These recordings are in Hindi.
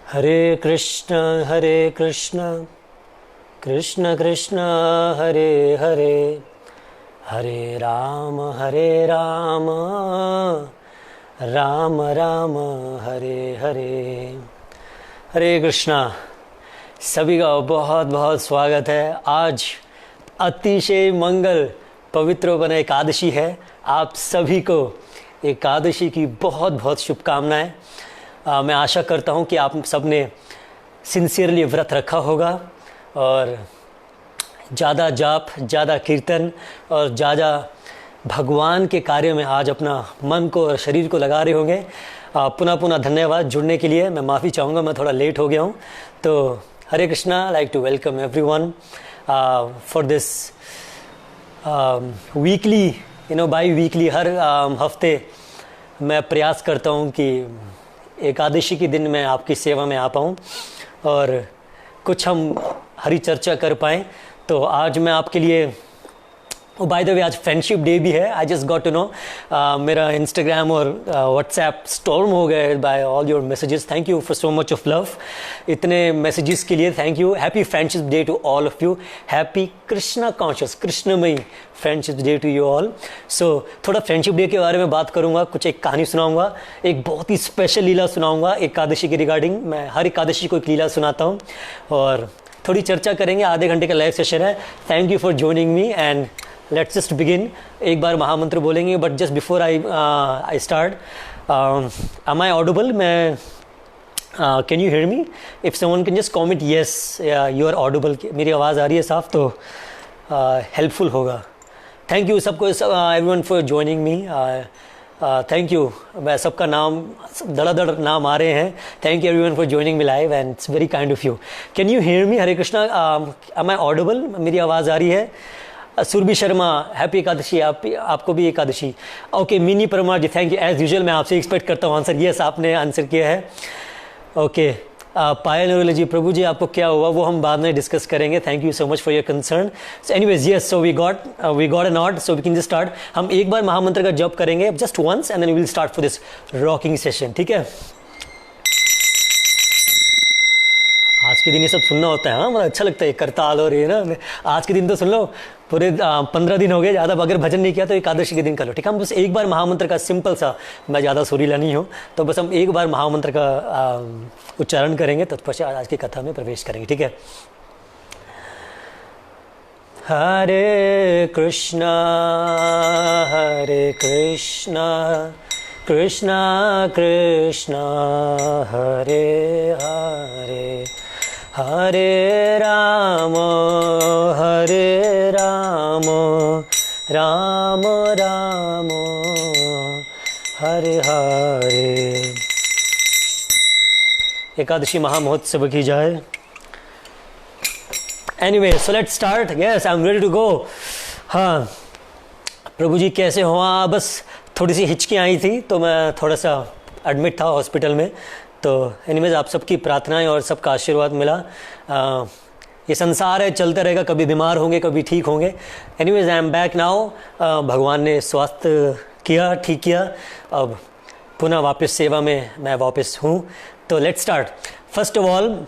हरे कृष्ण कृष्ण कृष्ण हरे हरे, हरे राम राम राम हरे हरे। हरे कृष्णा। सभी का बहुत बहुत स्वागत है। आज अतिशय मंगल पवित्र एकादशी है। आप सभी को एकादशी की बहुत बहुत शुभकामनाएं। मैं आशा करता हूं कि आप सब ने सिंसियरली व्रत रखा होगा और ज़्यादा जाप, ज़्यादा कीर्तन और ज़्यादा भगवान के कार्य में आज अपना मन को और शरीर को लगा रहे होंगे। पुनः धन्यवाद जुड़ने के लिए। मैं माफ़ी चाहूँगा, मैं थोड़ा लेट हो गया हूँ। तो Hare Krishna. Like to welcome everyone for this weekly, biweekly, हर हफ्ते मैं प्रयास करता हूँ कि एकादशी के दिन मैं आपकी सेवा में आ पाऊँ और कुछ हम हरी चर्चा कर पाएँ। तो आज मैं आपके लिए, बाय द वे आज फ्रेंडशिप डे भी है। I just got to know, मेरा इंस्टाग्राम और व्हाट्सएप स्टॉर्म हो गए by all your messages. Thank you for so much of love. इतने मैसेजेस के लिए thank you. Happy friendship day to all of you. Happy Krishna conscious, कृष्णमयी friendship day to you all. So थोड़ा फ्रेंडशिप डे के बारे में बात करूंगा, कुछ एक कहानी सुनाऊंगा, एक बहुत ही स्पेशल लीला सुनाऊंगा एकादशी के रिगार्डिंग। मैं हर एकादशी को एक लीला सुनाता हूँ और थोड़ी चर्चा करेंगे। आधे घंटे का लाइव सेशन है। Thank you for joining me and let's just begin. एक बार महामंत्र बोलेंगे, but just before I start, am I audible? मैं can you hear me? If someone can just comment yes you are audible, मेरी आवाज़ आ रही है साफ, तो हेल्पफुल होगा। थैंक यू सबको, everyone for joining me. Thank you. मैं सबका नाम धड़ाधड़ नाम आ रहे हैं। Thank you everyone for joining me live and it's very kind of you. Can you hear me? Hare Krishna. Am I audible? मेरी आवाज़ आ रही है? सुरभि शर्मा, हैप्पी एकादशी। आपको भी Ekadashi. Okay, Mini Parmar ji, thank you. As usual मैं आपसे एक्सपेक्ट करता हूँ आंसर। यस, आपने आंसर किया है। ओके, पायल नरोले जी, प्रभु जी आपको क्या हुआ वो हम बाद में डिस्कस करेंगे। Thank you so much for your concern. So anyways, yes, so we got an odd, so we can just start. हम एक बार महामंत्र का जप करेंगे, just once, and then we will start for this rocking session. ठीक है? आज के दिन ये सब सुनना होता है। हाँ, मतलब अच्छा लगता है करताल और ये ना। आज के दिन तो सुन लो, पूरे 15 दिन हो गए। ज़्यादा अगर भजन नहीं किया तो एकादशी के दिन कर लो। ठीक है? हम बस एक बार महामंत्र का सिंपल सा, मैं ज़्यादा सुरीला नहीं हूँ, तो बस हम एक बार महामंत्र का उच्चारण करेंगे, तत्पश्चात आज की कथा में प्रवेश करेंगे। ठीक है? हरे कृष्णा कृष्णा कृष्णा हरे हरे, हरे राम राम राम हरे हरे। एकादशी महामहोत्सव की जाए। Anyway, so let's start. Yes, I am ready to go. हाँ प्रभु जी, कैसे हो आप? बस थोड़ी सी हिचकियाँ आई थी, तो मैं थोड़ा सा एडमिट था हॉस्पिटल में। तो एनीवेज, आप सबकी प्रार्थनाएं और सबका आशीर्वाद मिला। ये संसार है, चलता रहेगा, कभी बीमार होंगे, कभी ठीक होंगे। Anyways, I am back now. भगवान ने स्वास्थ्य किया, ठीक किया। अब पुनः वापस सेवा में मैं वापस हूँ। तो let's start. First of all,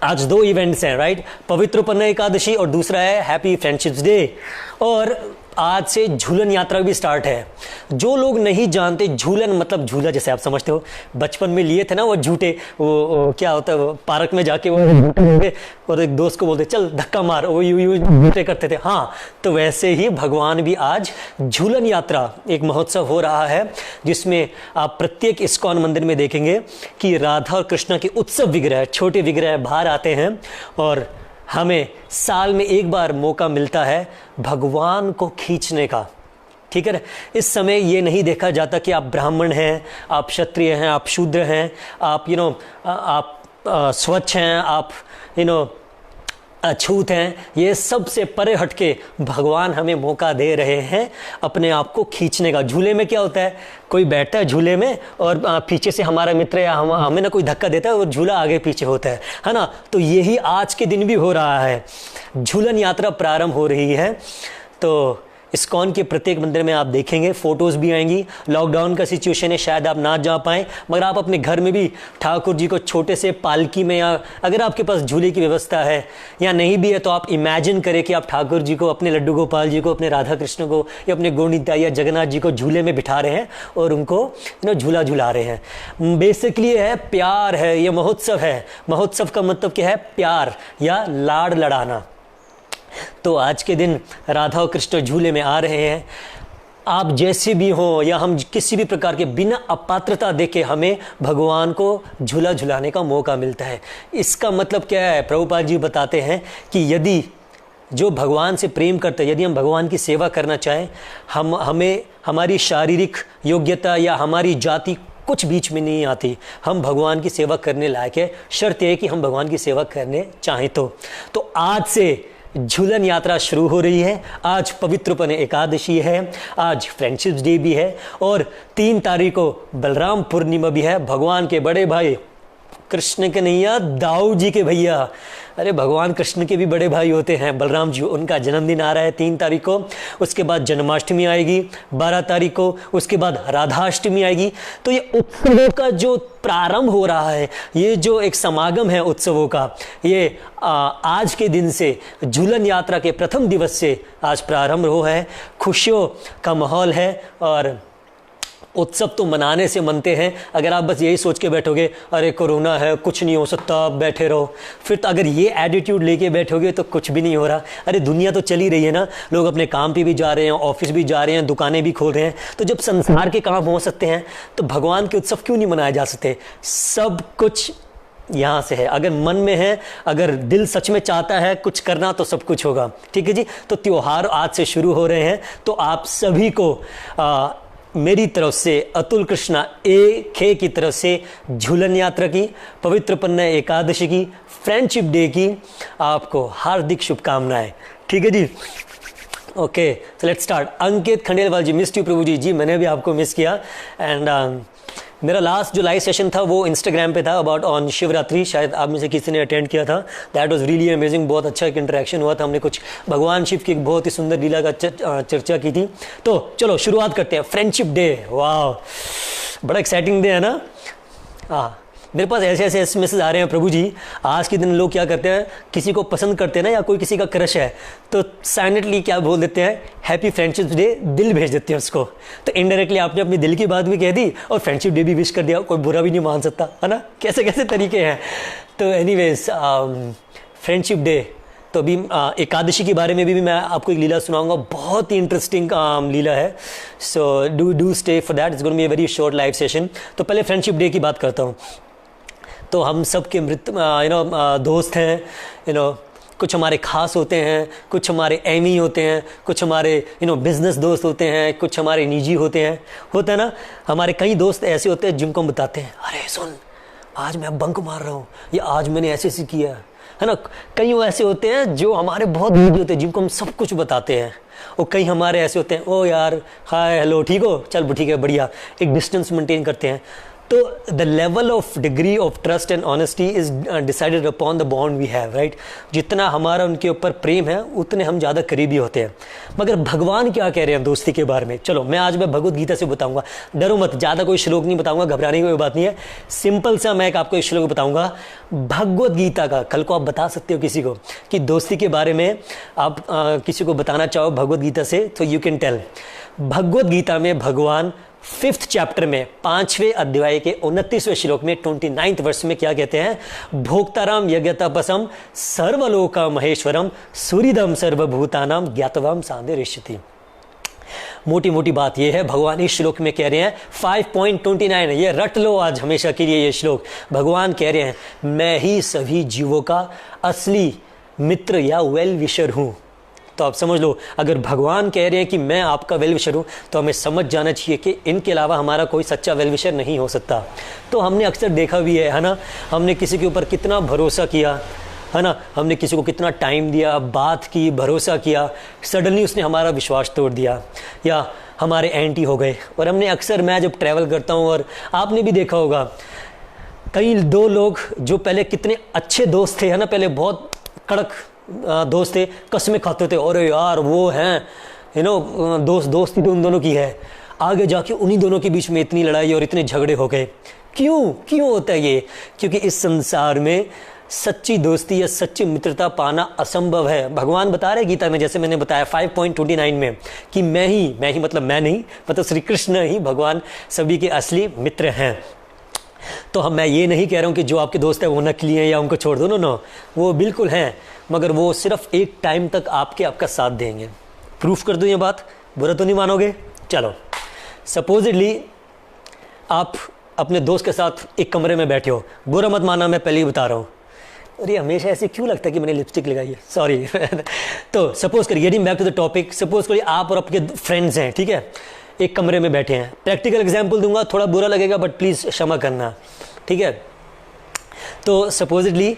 आज दो इवेंट्स हैं, राइट? पवित्र एकादशी और दूसरा है हैप्पी फ्रेंडशिप्स डे। और आज से झूलन यात्रा भी स्टार्ट है। जो लोग नहीं जानते, झूलन मतलब झूला, जैसे आप समझते हो, बचपन में लिए थे ना वो झूठे, वो क्या होता है, वो पार्क में जाके वो झूठे होंगे और एक दोस्त को बोलते चल धक्का मार, वो यू झूठे करते थे। हाँ, तो वैसे ही भगवान भी आज झूलन यात्रा एक महोत्सव हो रहा है, जिसमें आप प्रत्येक इस्कॉन मंदिर में देखेंगे कि राधा और कृष्ण के उत्सव विग्रह, छोटे विग्रह बाहर आते हैं और हमें साल में एक बार मौका मिलता है भगवान को खींचने का। ठीक है? इस समय ये नहीं देखा जाता कि आप ब्राह्मण हैं, आप क्षत्रिय हैं, आप शूद्र हैं, आप आप स्वच्छ हैं, आप अछूत हैं। ये सब से परे हटके भगवान हमें मौका दे रहे हैं अपने आप को खींचने का। झूले में क्या होता है, कोई बैठता है झूले में और पीछे से हमारा मित्र या हमें ना कोई धक्का देता है और झूला आगे पीछे होता है ना? तो यही आज के दिन भी हो रहा है। झूलन यात्रा प्रारंभ हो रही है। तो इस्कॉन के प्रत्येक मंदिर में आप देखेंगे, फोटोज़ भी आएंगी। लॉकडाउन का सिचुएशन है, शायद आप ना जा पाएँ, मगर आप अपने घर में भी ठाकुर जी को छोटे से पालकी में, या अगर आपके पास झूले की व्यवस्था है या नहीं भी है तो आप इमेजिन करें कि आप ठाकुर जी को, अपने लड्डू गोपाल जी को, अपने राधा कृष्ण को या अपने गोविंदा या जगन्नाथ जी को झूले में बिठा रहे हैं और उनको झूला झुला रहे हैं। बेसिकली ये है प्यार है, ये महोत्सव है। महोत्सव का मतलब क्या है? प्यार या लाड़ लड़ाना। तो आज के दिन राधा और कृष्ण झूले में आ रहे हैं। आप जैसे भी हो या हम किसी भी प्रकार के, बिना अपात्रता देके हमें भगवान को झूला झुलाने का मौका मिलता है। इसका मतलब क्या है? प्रभुपाद जी बताते हैं कि यदि जो भगवान से प्रेम करते हैं, यदि हम भगवान की सेवा करना चाहें, हमें हमारी शारीरिक योग्यता या हमारी जाति कुछ बीच में नहीं आती, हम भगवान की सेवा करने लायक है। शर्त यह है कि हम भगवान की सेवा करने चाहें तो आज से झूलन यात्रा शुरू हो रही है। आज पवित्रपन एकादशी है, आज फ्रेंडशिप्स डे भी है और 3 तारीख को बलराम पूर्णिमा भी है। भगवान के बड़े भाई कृष्ण के नैया दाऊ जी के भैया, अरे भगवान कृष्ण के भी बड़े भाई होते हैं बलराम जी, उनका जन्मदिन आ रहा है 3 तारीख को। उसके बाद जन्माष्टमी आएगी 12 तारीख को, उसके बाद राधाष्टमी आएगी। तो ये उत्सवों का जो प्रारंभ हो रहा है, ये जो एक समागम है उत्सवों का, ये आज के दिन से, झूलन यात्रा के प्रथम दिवस से आज प्रारंभ हो है। खुशियों का माहौल है और उत्सव तो मनाने से मनते हैं। अगर आप बस यही सोच के बैठोगे अरे कोरोना है, कुछ नहीं हो सकता, आप बैठे रहो, फिर तो अगर ये एटीट्यूड लेके बैठोगे तो कुछ भी नहीं हो रहा। अरे दुनिया तो चली रही है ना, लोग अपने काम पे भी जा रहे हैं, ऑफिस भी जा रहे हैं, दुकानें भी खोल रहे हैं। तो जब संसार के काम हो सकते हैं तो भगवान के उत्सव क्यों नहीं मनाए जा सकते? सब कुछ यहाँ से है, अगर मन में है, अगर दिल सच में चाहता है कुछ करना तो सब कुछ होगा। ठीक है जी। तो त्योहार आज से शुरू हो रहे हैं, तो आप सभी को मेरी तरफ से, अतुल कृष्णा ए की तरफ से झूलन यात्रा की, पवित्रपन एकादशी की, फ्रेंडशिप डे की आपको हार्दिक शुभकामनाएं। ठीक है जी। Okay, so let's start. Ankit Khandelwal ji, missed you Prabhu ji. जी मैंने भी आपको मिस किया। एंड मेरा लास्ट जो लाइव सेशन था वो इंस्टाग्राम पे था अबाउट ऑन शिवरात्रि, शायद आप में से किसी ने अटेंड किया था। दैट वाज रियली अमेजिंग, बहुत अच्छा एक इंटरेक्शन हुआ था। हमने कुछ भगवान शिव की एक बहुत ही सुंदर लीला का चर्चा की थी। तो चलो शुरुआत करते हैं। फ्रेंडशिप डे, वाह बड़ा एक्साइटिंग डे है ना। हाँ, मेरे पास ऐसे ऐसे एसएमएस आ रहे हैं प्रभु जी। आज के दिन लोग क्या करते हैं, किसी को पसंद करते हैं ना, या कोई किसी का क्रश है तो साइलेंटली क्या बोल देते हैं, हैप्पी फ्रेंडशिप डे, दिल भेज देते हैं उसको। तो इनडायरेक्टली आपने अपनी दिल की बात भी कह दी और फ्रेंडशिप डे भी विश कर दिया, कोई बुरा भी नहीं मान सकता है ना। कैसे कैसे तरीके हैं। तो एनीवेज फ्रेंडशिप डे, तो अभी एकादशी के बारे में भी मैं आपको एक लीला सुनाऊंगा, बहुत ही इंटरेस्टिंग लीला है। So do stay for that, it's going to be a very short live session. तो पहले फ्रेंडशिप डे की बात करता हूँ। तो हम सब के दोस्त हैं, कुछ हमारे खास होते हैं, कुछ हमारे एमी होते हैं, कुछ हमारे बिजनेस दोस्त होते हैं, कुछ हमारे निजी होते हैं। होता है ना, हमारे कई दोस्त ऐसे होते हैं जिनको हम बताते हैं, अरे सुन आज मैं बंक मार रहा हूँ, या आज मैंने ऐसे ऐसे किया है ना। कई ऐसे होते हैं जो हमारे बहुत निजी होते हैं, जिनको हम सब कुछ बताते हैं। और कई हमारे ऐसे होते हैं, ओ यार हाय हेलो ठीक हो, चल ठीक है बढ़िया, एक डिस्टेंस मेंटेन करते हैं। तो the level of degree of trust and honesty is decided upon the bond we have, right. जितना हमारा उनके ऊपर प्रेम है उतने हम ज़्यादा करीबी होते हैं। मगर भगवान क्या कह रहे हैं दोस्ती के बारे में, चलो मैं आज भगवद गीता से बताऊंगा। डरो मत, ज़्यादा कोई श्लोक नहीं बताऊंगा, घबराने की कोई बात नहीं है। सिंपल सा मैं आपको एक श्लोक बताऊंगा भगवद गीता का। कल को आप बता सकते हो किसी को कि दोस्ती के बारे में आप किसी को बताना चाहो भगवद गीता से, तो you can tell. Bhagavad Gita में भगवान 5th चैप्टर में 5वें अध्याय के 29वें श्लोक में 29th वर्ष में क्या कहते हैं, भोक्ताराम यज्ञतपसम सर्वलोका महेश्वरम सूर्यदम सर्वभूतानाम ज्ञातवाम सांदेरिष्यति। मोटी मोटी बात यह है, भगवान इस श्लोक में कह रहे हैं 5.29, ये रट लो आज हमेशा के लिए ये श्लोक। भगवान कह रहे हैं मैं ही सभी जीवों का असली मित्र या वेल विशर हूं। तो आप समझ लो, अगर भगवान कह रहे हैं कि मैं आपका वेल विशर हूँ, तो हमें समझ जाना चाहिए कि इनके अलावा हमारा कोई सच्चा वेल विशर नहीं हो सकता। तो हमने अक्सर देखा भी है ना, हमने किसी के ऊपर कितना भरोसा किया है ना, हमने किसी को कितना टाइम दिया, बात की, भरोसा किया, सडनली उसने हमारा विश्वास तोड़ दिया या हमारे एंटी हो गए। और हमने अक्सर, मैं जब ट्रैवल करता हूँ और आपने भी देखा होगा, कई 2 लोग जो पहले कितने अच्छे दोस्त थे है ना, पहले बहुत कड़क दोस्त थे, कसमें खाते थे, अरे यार वो हैं दोस्ती तो उन दोनों की है, आगे जाके उन्हीं दोनों के बीच में इतनी लड़ाई और इतने झगड़े हो गए। क्यों होता है ये? क्योंकि इस संसार में सच्ची दोस्ती या सच्ची मित्रता पाना असंभव है। भगवान बता रहे गीता में, जैसे मैंने बताया 5.29 में, कि मैं ही मतलब मैं नहीं, मतलब श्री कृष्ण ही भगवान सभी के असली मित्र हैं। तो मैं ये नहीं कह रहा हूँ कि जो आपके दोस्त है वो नकली है या उनको छोड़ दो, नो, वो बिल्कुल हैं, मगर वो सिर्फ एक टाइम तक आपका साथ देंगे। प्रूफ कर दूँ ये बात, बुरा तो नहीं मानोगे? चलो, सपोजिटली आप अपने दोस्त के साथ एक कमरे में बैठे हो, बुरा मत मानना, मैं पहले ही बता रहा हूँ। अरे हमेशा ऐसे क्यों लगता है कि मैंने लिपस्टिक लगाई है, सॉरी। तो सपोज करिए, getting back to the topic, suppose करिए आप और आपके फ्रेंड्स हैं, ठीक है, एक कमरे में बैठे हैं। प्रैक्टिकल एग्जांपल दूंगा, थोड़ा बुरा लगेगा बट प्लीज़ क्षमा करना, ठीक है। तो सपोजिटली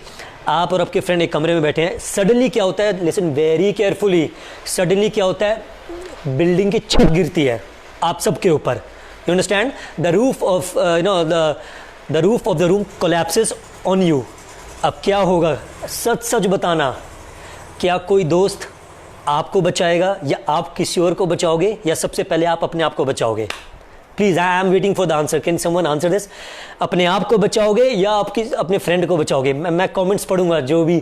आप और आपके फ्रेंड एक कमरे में बैठे हैं, सडनली क्या होता है, लिसन वेरी केयरफुली, सडनली क्या होता है, बिल्डिंग की छत गिरती है आप सबके ऊपर। You understand? The roof of the roof of the room collapses on you. अब क्या होगा, सच बताना, क्या कोई दोस्त आपको बचाएगा या आप किसी और को बचाओगे, या सबसे पहले आप अपने आप को बचाओगे? Please, I am waiting for the answer, can someone answer this? अपने आप को बचाओगे या अपने फ्रेंड को बचाओगे? मैं कमेंट्स पढ़ूंगा, जो भी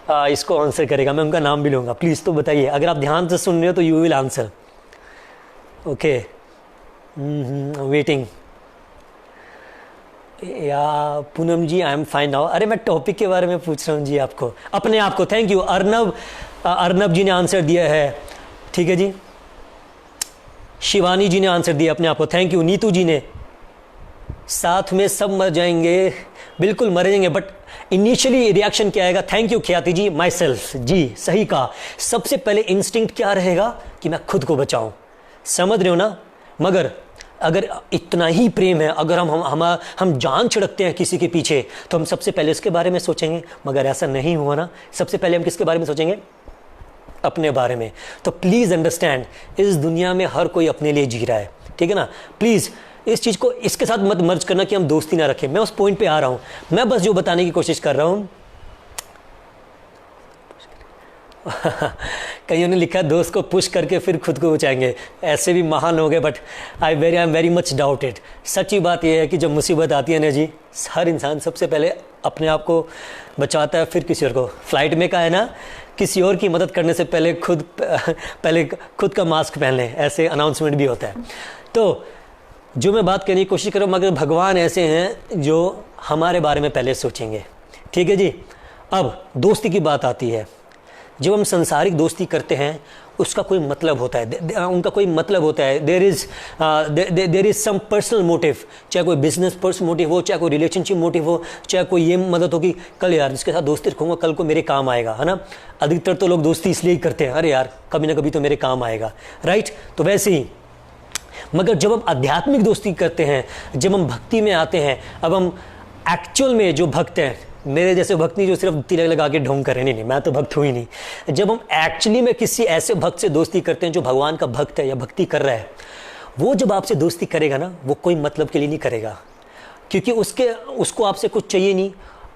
इसको आंसर करेगा मैं उनका नाम भी लूंगा। प्लीज तो बताइए, अगर आप ध्यान से सुन रहे हो तो you will answer. Okay, waiting. या पूनम जी, आई एम फाइन नाउ। अरे मैं टॉपिक के बारे में पूछ रहा हूँ जी आपको, अपने आप को। Thank you. अर्नब जी ने आंसर दिया है, ठीक है जी। शिवानी जी ने आंसर दिया अपने आप को, थैंक यू। नीतू जी ने, साथ में सब मर जाएंगे, बिल्कुल मर जाएंगे, बट इनिशियली रिएक्शन क्या आएगा? थैंक यू ख्याति जी, माई सेल्फ जी, सही कहा। सबसे पहले इंस्टिंक्ट क्या रहेगा कि मैं खुद को बचाऊं, समझ रहे हो ना? मगर अगर इतना ही प्रेम है, अगर हम जान छिड़कते हैं किसी के पीछे, तो हम सबसे पहले उसके बारे में सोचेंगे। मगर ऐसा नहीं हुआ ना, सबसे पहले हम किसके बारे में सोचेंगे? अपने बारे में। तो प्लीज अंडरस्टैंड, इस दुनिया में हर कोई अपने लिए जी रहा है, ठीक है ना? प्लीज इस चीज को इसके साथ मत मर्ज करना कि हम दोस्ती ना रखें। मैं उस पॉइंट पे आ रहा हूं, मैं बस जो बताने की कोशिश कर रहा हूं। कईयों ने लिखा दोस्त को पुश करके फिर खुद को बचाएंगे, ऐसे भी महान लोग हैं, but I am very much doubted. सच्ची बात यह है कि जब मुसीबत आती है ना जी, हर इंसान सबसे पहले अपने आप को बचाता है, फिर किसी और को। फ्लाइट में का है ना, किसी और की मदद करने से पहले खुद का मास्क पहन लें, ऐसे अनाउंसमेंट भी होता है। तो जो मैं बात करने की कोशिश कर रहा हूँ, मगर भगवान ऐसे हैं जो हमारे बारे में पहले सोचेंगे, ठीक है जी। अब दोस्ती की बात आती है, जब हम संसारिक दोस्ती करते हैं उसका कोई मतलब होता है, उनका कोई मतलब होता है। There is some personal motive, चाहे कोई बिजनेस पर्सन मोटिव हो, चाहे कोई रिलेशनशिप मोटिव हो, चाहे कोई ये मदद हो कि कल यार जिसके साथ दोस्ती रखूंगा कल को मेरे काम आएगा, है ना? अधिकतर तो लोग दोस्ती इसलिए ही करते हैं, अरे यार कभी ना कभी तो मेरे काम आएगा, राइट? तो वैसे ही मगर जब हम आध्यात्मिक दोस्ती करते हैं, जब हम भक्ति में आते हैं, अब हम एक्चुअल में जो भक्त हैं, मेरे जैसे भक्त नहीं जो सिर्फ तिलक लगा के ढोंग करें, नहीं, मैं तो भक्त हूँ ही नहीं। जब हम एक्चुअली में किसी ऐसे भक्त से दोस्ती करते हैं जो भगवान का भक्त है या भक्ति कर रहा है, वो जब आपसे दोस्ती करेगा ना, वो कोई मतलब के लिए नहीं करेगा, क्योंकि उसको आपसे कुछ चाहिए नहीं।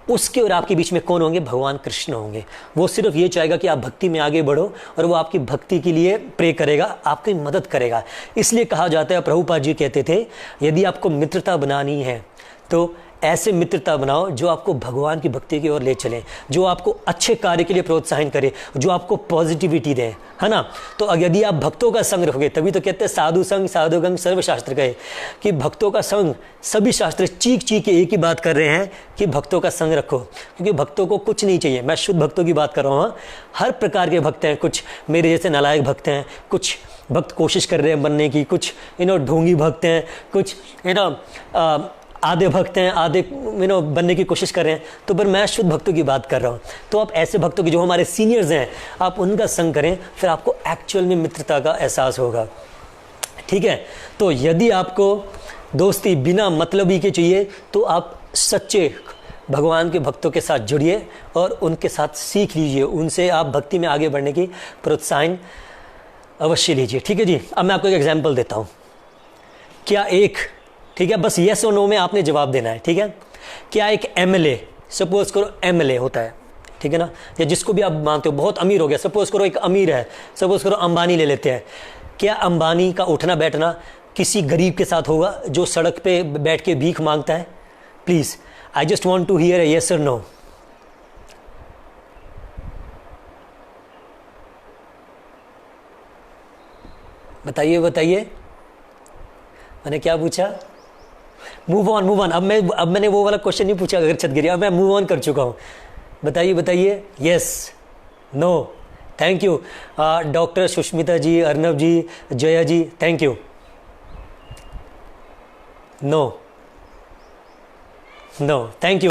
उसके और आपके बीच में कौन होंगे? भगवान कृष्ण होंगे। वो सिर्फ ये चाहेगा कि आप भक्ति में आगे बढ़ो, और वो आपकी भक्ति के लिए प्रे करेगा, आपकी मदद करेगा। इसलिए कहा जाता है, प्रभुपाद जी कहते थे, यदि आपको मित्रता बनानी है तो ऐसे मित्रता बनाओ जो आपको भगवान की भक्ति की ओर ले चले, जो आपको अच्छे कार्य के लिए प्रोत्साहन करे, जो आपको पॉजिटिविटी दे, है ना? तो यदि आप भक्तों का संग रखोगे, तभी तो कहते हैं साधु संग साधुगंग सर्वशास्त्र कहे, कि भक्तों का संग, सभी शास्त्र चीख के एक ही बात कर रहे हैं कि भक्तों का संग रखो, क्योंकि भक्तों को कुछ नहीं चाहिए। मैं शुद्ध भक्तों की बात कर रहा हूँ, हर प्रकार के भक्त हैं, कुछ मेरे जैसे नालायक भक्त हैं, कुछ भक्त कोशिश कर रहे हैं बनने की, कुछ ढोंगी भक्त हैं, कुछ आधे भक्त हैं, आधे बनने की कोशिश कर रहे हैं। तो पर मैं शुद्ध भक्तों की बात कर रहा हूँ। तो आप ऐसे भक्तों की जो हमारे सीनियर्स हैं, आप उनका संग करें, फिर आपको एक्चुअल में मित्रता का एहसास होगा, ठीक है? तो यदि आपको दोस्ती बिना मतलबी के चाहिए, तो आप सच्चे भगवान के भक्तों के साथ जुड़िए और उनके साथ सीख लीजिए, उनसे आप भक्ति में आगे बढ़ने की प्रोत्साहन अवश्य लीजिए, ठीक है जी। अब मैं आपको एक एग्जाम्पल देता हूँ। क्या एक, ठीक है, बस येस और नो में आपने जवाब देना है, ठीक है? क्या एक एमएलए, सपोज करो एमएलए होता है, ठीक है ना, या जिसको भी आप मानते हो बहुत अमीर हो गया, सपोज करो एक अमीर है, सपोज करो अंबानी ले लेते हैं, क्या अंबानी का उठना बैठना किसी गरीब के साथ होगा जो सड़क पे बैठ के भीख मांगता है? Please, I just want to hear a yes और नो। बताइए बताइए, मैंने क्या पूछा? Move on move on. अब मैंने वो वाला क्वेश्चन नहीं पूछा अगर गिरी, अब मैं मूव ऑन कर चुका हूं। बताइए बताइए, yes, no, thank you. Doctor Sushmita ji, Arnab ji, Jaya ji, thank you. No no, thank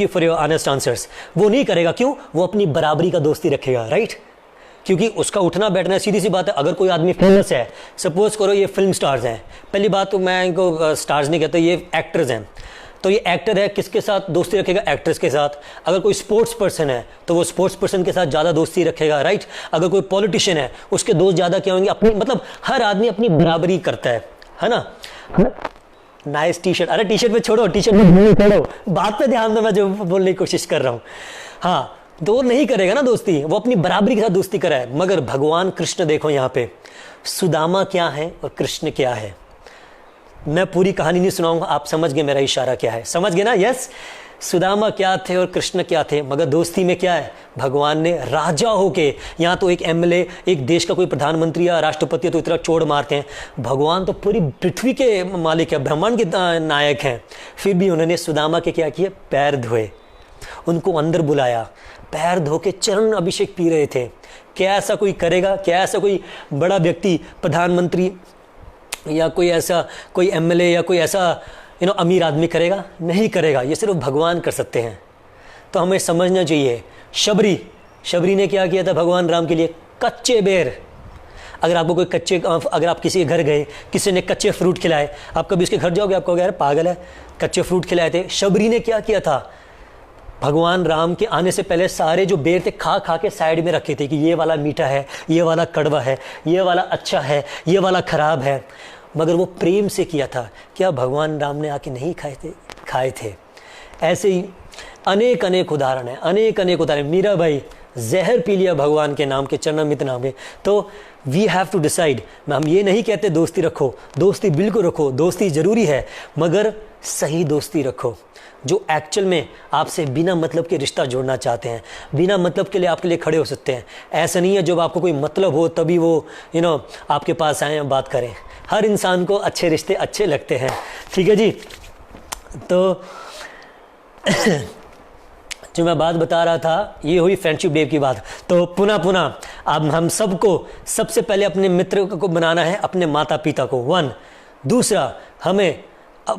you for your honest answers. वो नहीं करेगा, क्यों? वो अपनी बराबरी का दोस्ती रखेगा, राइट? क्योंकि उसका उठना बैठना, सीधी सी बात है। अगर कोई आदमी फेमस है, सपोज करो ये फिल्म स्टार्स हैं, पहली बात तो मैं इनको स्टार्स नहीं कहता, ये एक्टर्स हैं, तो ये एक्टर है, किसके साथ दोस्ती रखेगा? एक्ट्रेस के साथ। अगर कोई स्पोर्ट्स पर्सन है तो वो स्पोर्ट्स पर्सन के साथ ज़्यादा दोस्ती रखेगा, राइट? अगर कोई पॉलिटिशियन है, उसके दोस्त ज़्यादा क्या होंगे? अपनी, मतलब हर आदमी अपनी बराबरी करता है ना? Nice T shirt. अरे टी शर्ट पे छोड़ो, टी शर्ट पे छोड़ो, बात पे ध्यान दो, मैं जो बोलने की कोशिश कर रहा हूँ। हाँ, तो वो नहीं करेगा ना दोस्ती, वो अपनी बराबरी के साथ दोस्ती करा है। मगर भगवान कृष्ण देखो यहाँ पे, सुदामा क्या है और कृष्ण क्या है। मैं पूरी कहानी नहीं सुनाऊंगा, आप समझ गए मेरा इशारा क्या है, समझ गए ना? यस, सुदामा क्या थे और कृष्ण क्या थे। मगर दोस्ती में क्या है? भगवान ने राजा होके, यहाँ तो एक एमएलए, एक देश का कोई प्रधानमंत्री या राष्ट्रपति है तो इतना चोड़ मारते हैं, भगवान तो पूरी पृथ्वी के मालिक है, ब्रह्मांड के नायक हैं। फिर भी उन्होंने सुदामा के क्या किए? पैर धोए, उनको अंदर बुलाया, पैर धो के चरण अभिषेक पी रहे थे। क्या ऐसा कोई करेगा? क्या ऐसा कोई बड़ा व्यक्ति, प्रधानमंत्री या कोई एमएलए या कोई ऐसा अमीर आदमी करेगा? नहीं करेगा, ये सिर्फ भगवान कर सकते हैं। तो हमें समझना चाहिए। शबरी ने क्या किया था भगवान राम के लिए? कच्चे बेर। अगर आपको अगर आप किसी के घर गए, किसी ने कच्चे फ्रूट खिलाए, आप कभी उसके घर जाओगे, आपको यार पागल है, कच्चे फ्रूट खिलाए थे। शबरी ने क्या किया था? भगवान राम के आने से पहले सारे जो बेर थे खा खा के साइड में रखे थे कि ये वाला मीठा है, ये वाला कड़वा है, ये वाला अच्छा है, ये वाला खराब है। मगर वो प्रेम से किया था। क्या भगवान राम ने आके नहीं खाए थे? ऐसे ही अनेक उदाहरण है, अनेक उदाहरण। मीरा भाई जहर पी लिया भगवान के नाम के, चरणामृत नाम के। तो वी हैव टू डिसाइड। हम ये नहीं कहते दोस्ती रखो, दोस्ती बिल्कुल रखो, दोस्ती ज़रूरी है, मगर सही दोस्ती रखो जो एक्चुअल में आपसे बिना मतलब के रिश्ता जोड़ना चाहते हैं, बिना मतलब के लिए आपके लिए खड़े हो सकते हैं। ऐसा नहीं है जब आपको कोई मतलब हो तभी वो आपके पास आए बात करें। हर इंसान को अच्छे रिश्ते अच्छे लगते हैं, ठीक है जी। तो जो मैं बात बता रहा था, ये हुई फ्रेंडशिप डे की बात। तो पुनः अब हम सबको सबसे पहले अपने मित्र को बनाना है, अपने माता पिता को, 1। दूसरा, हमें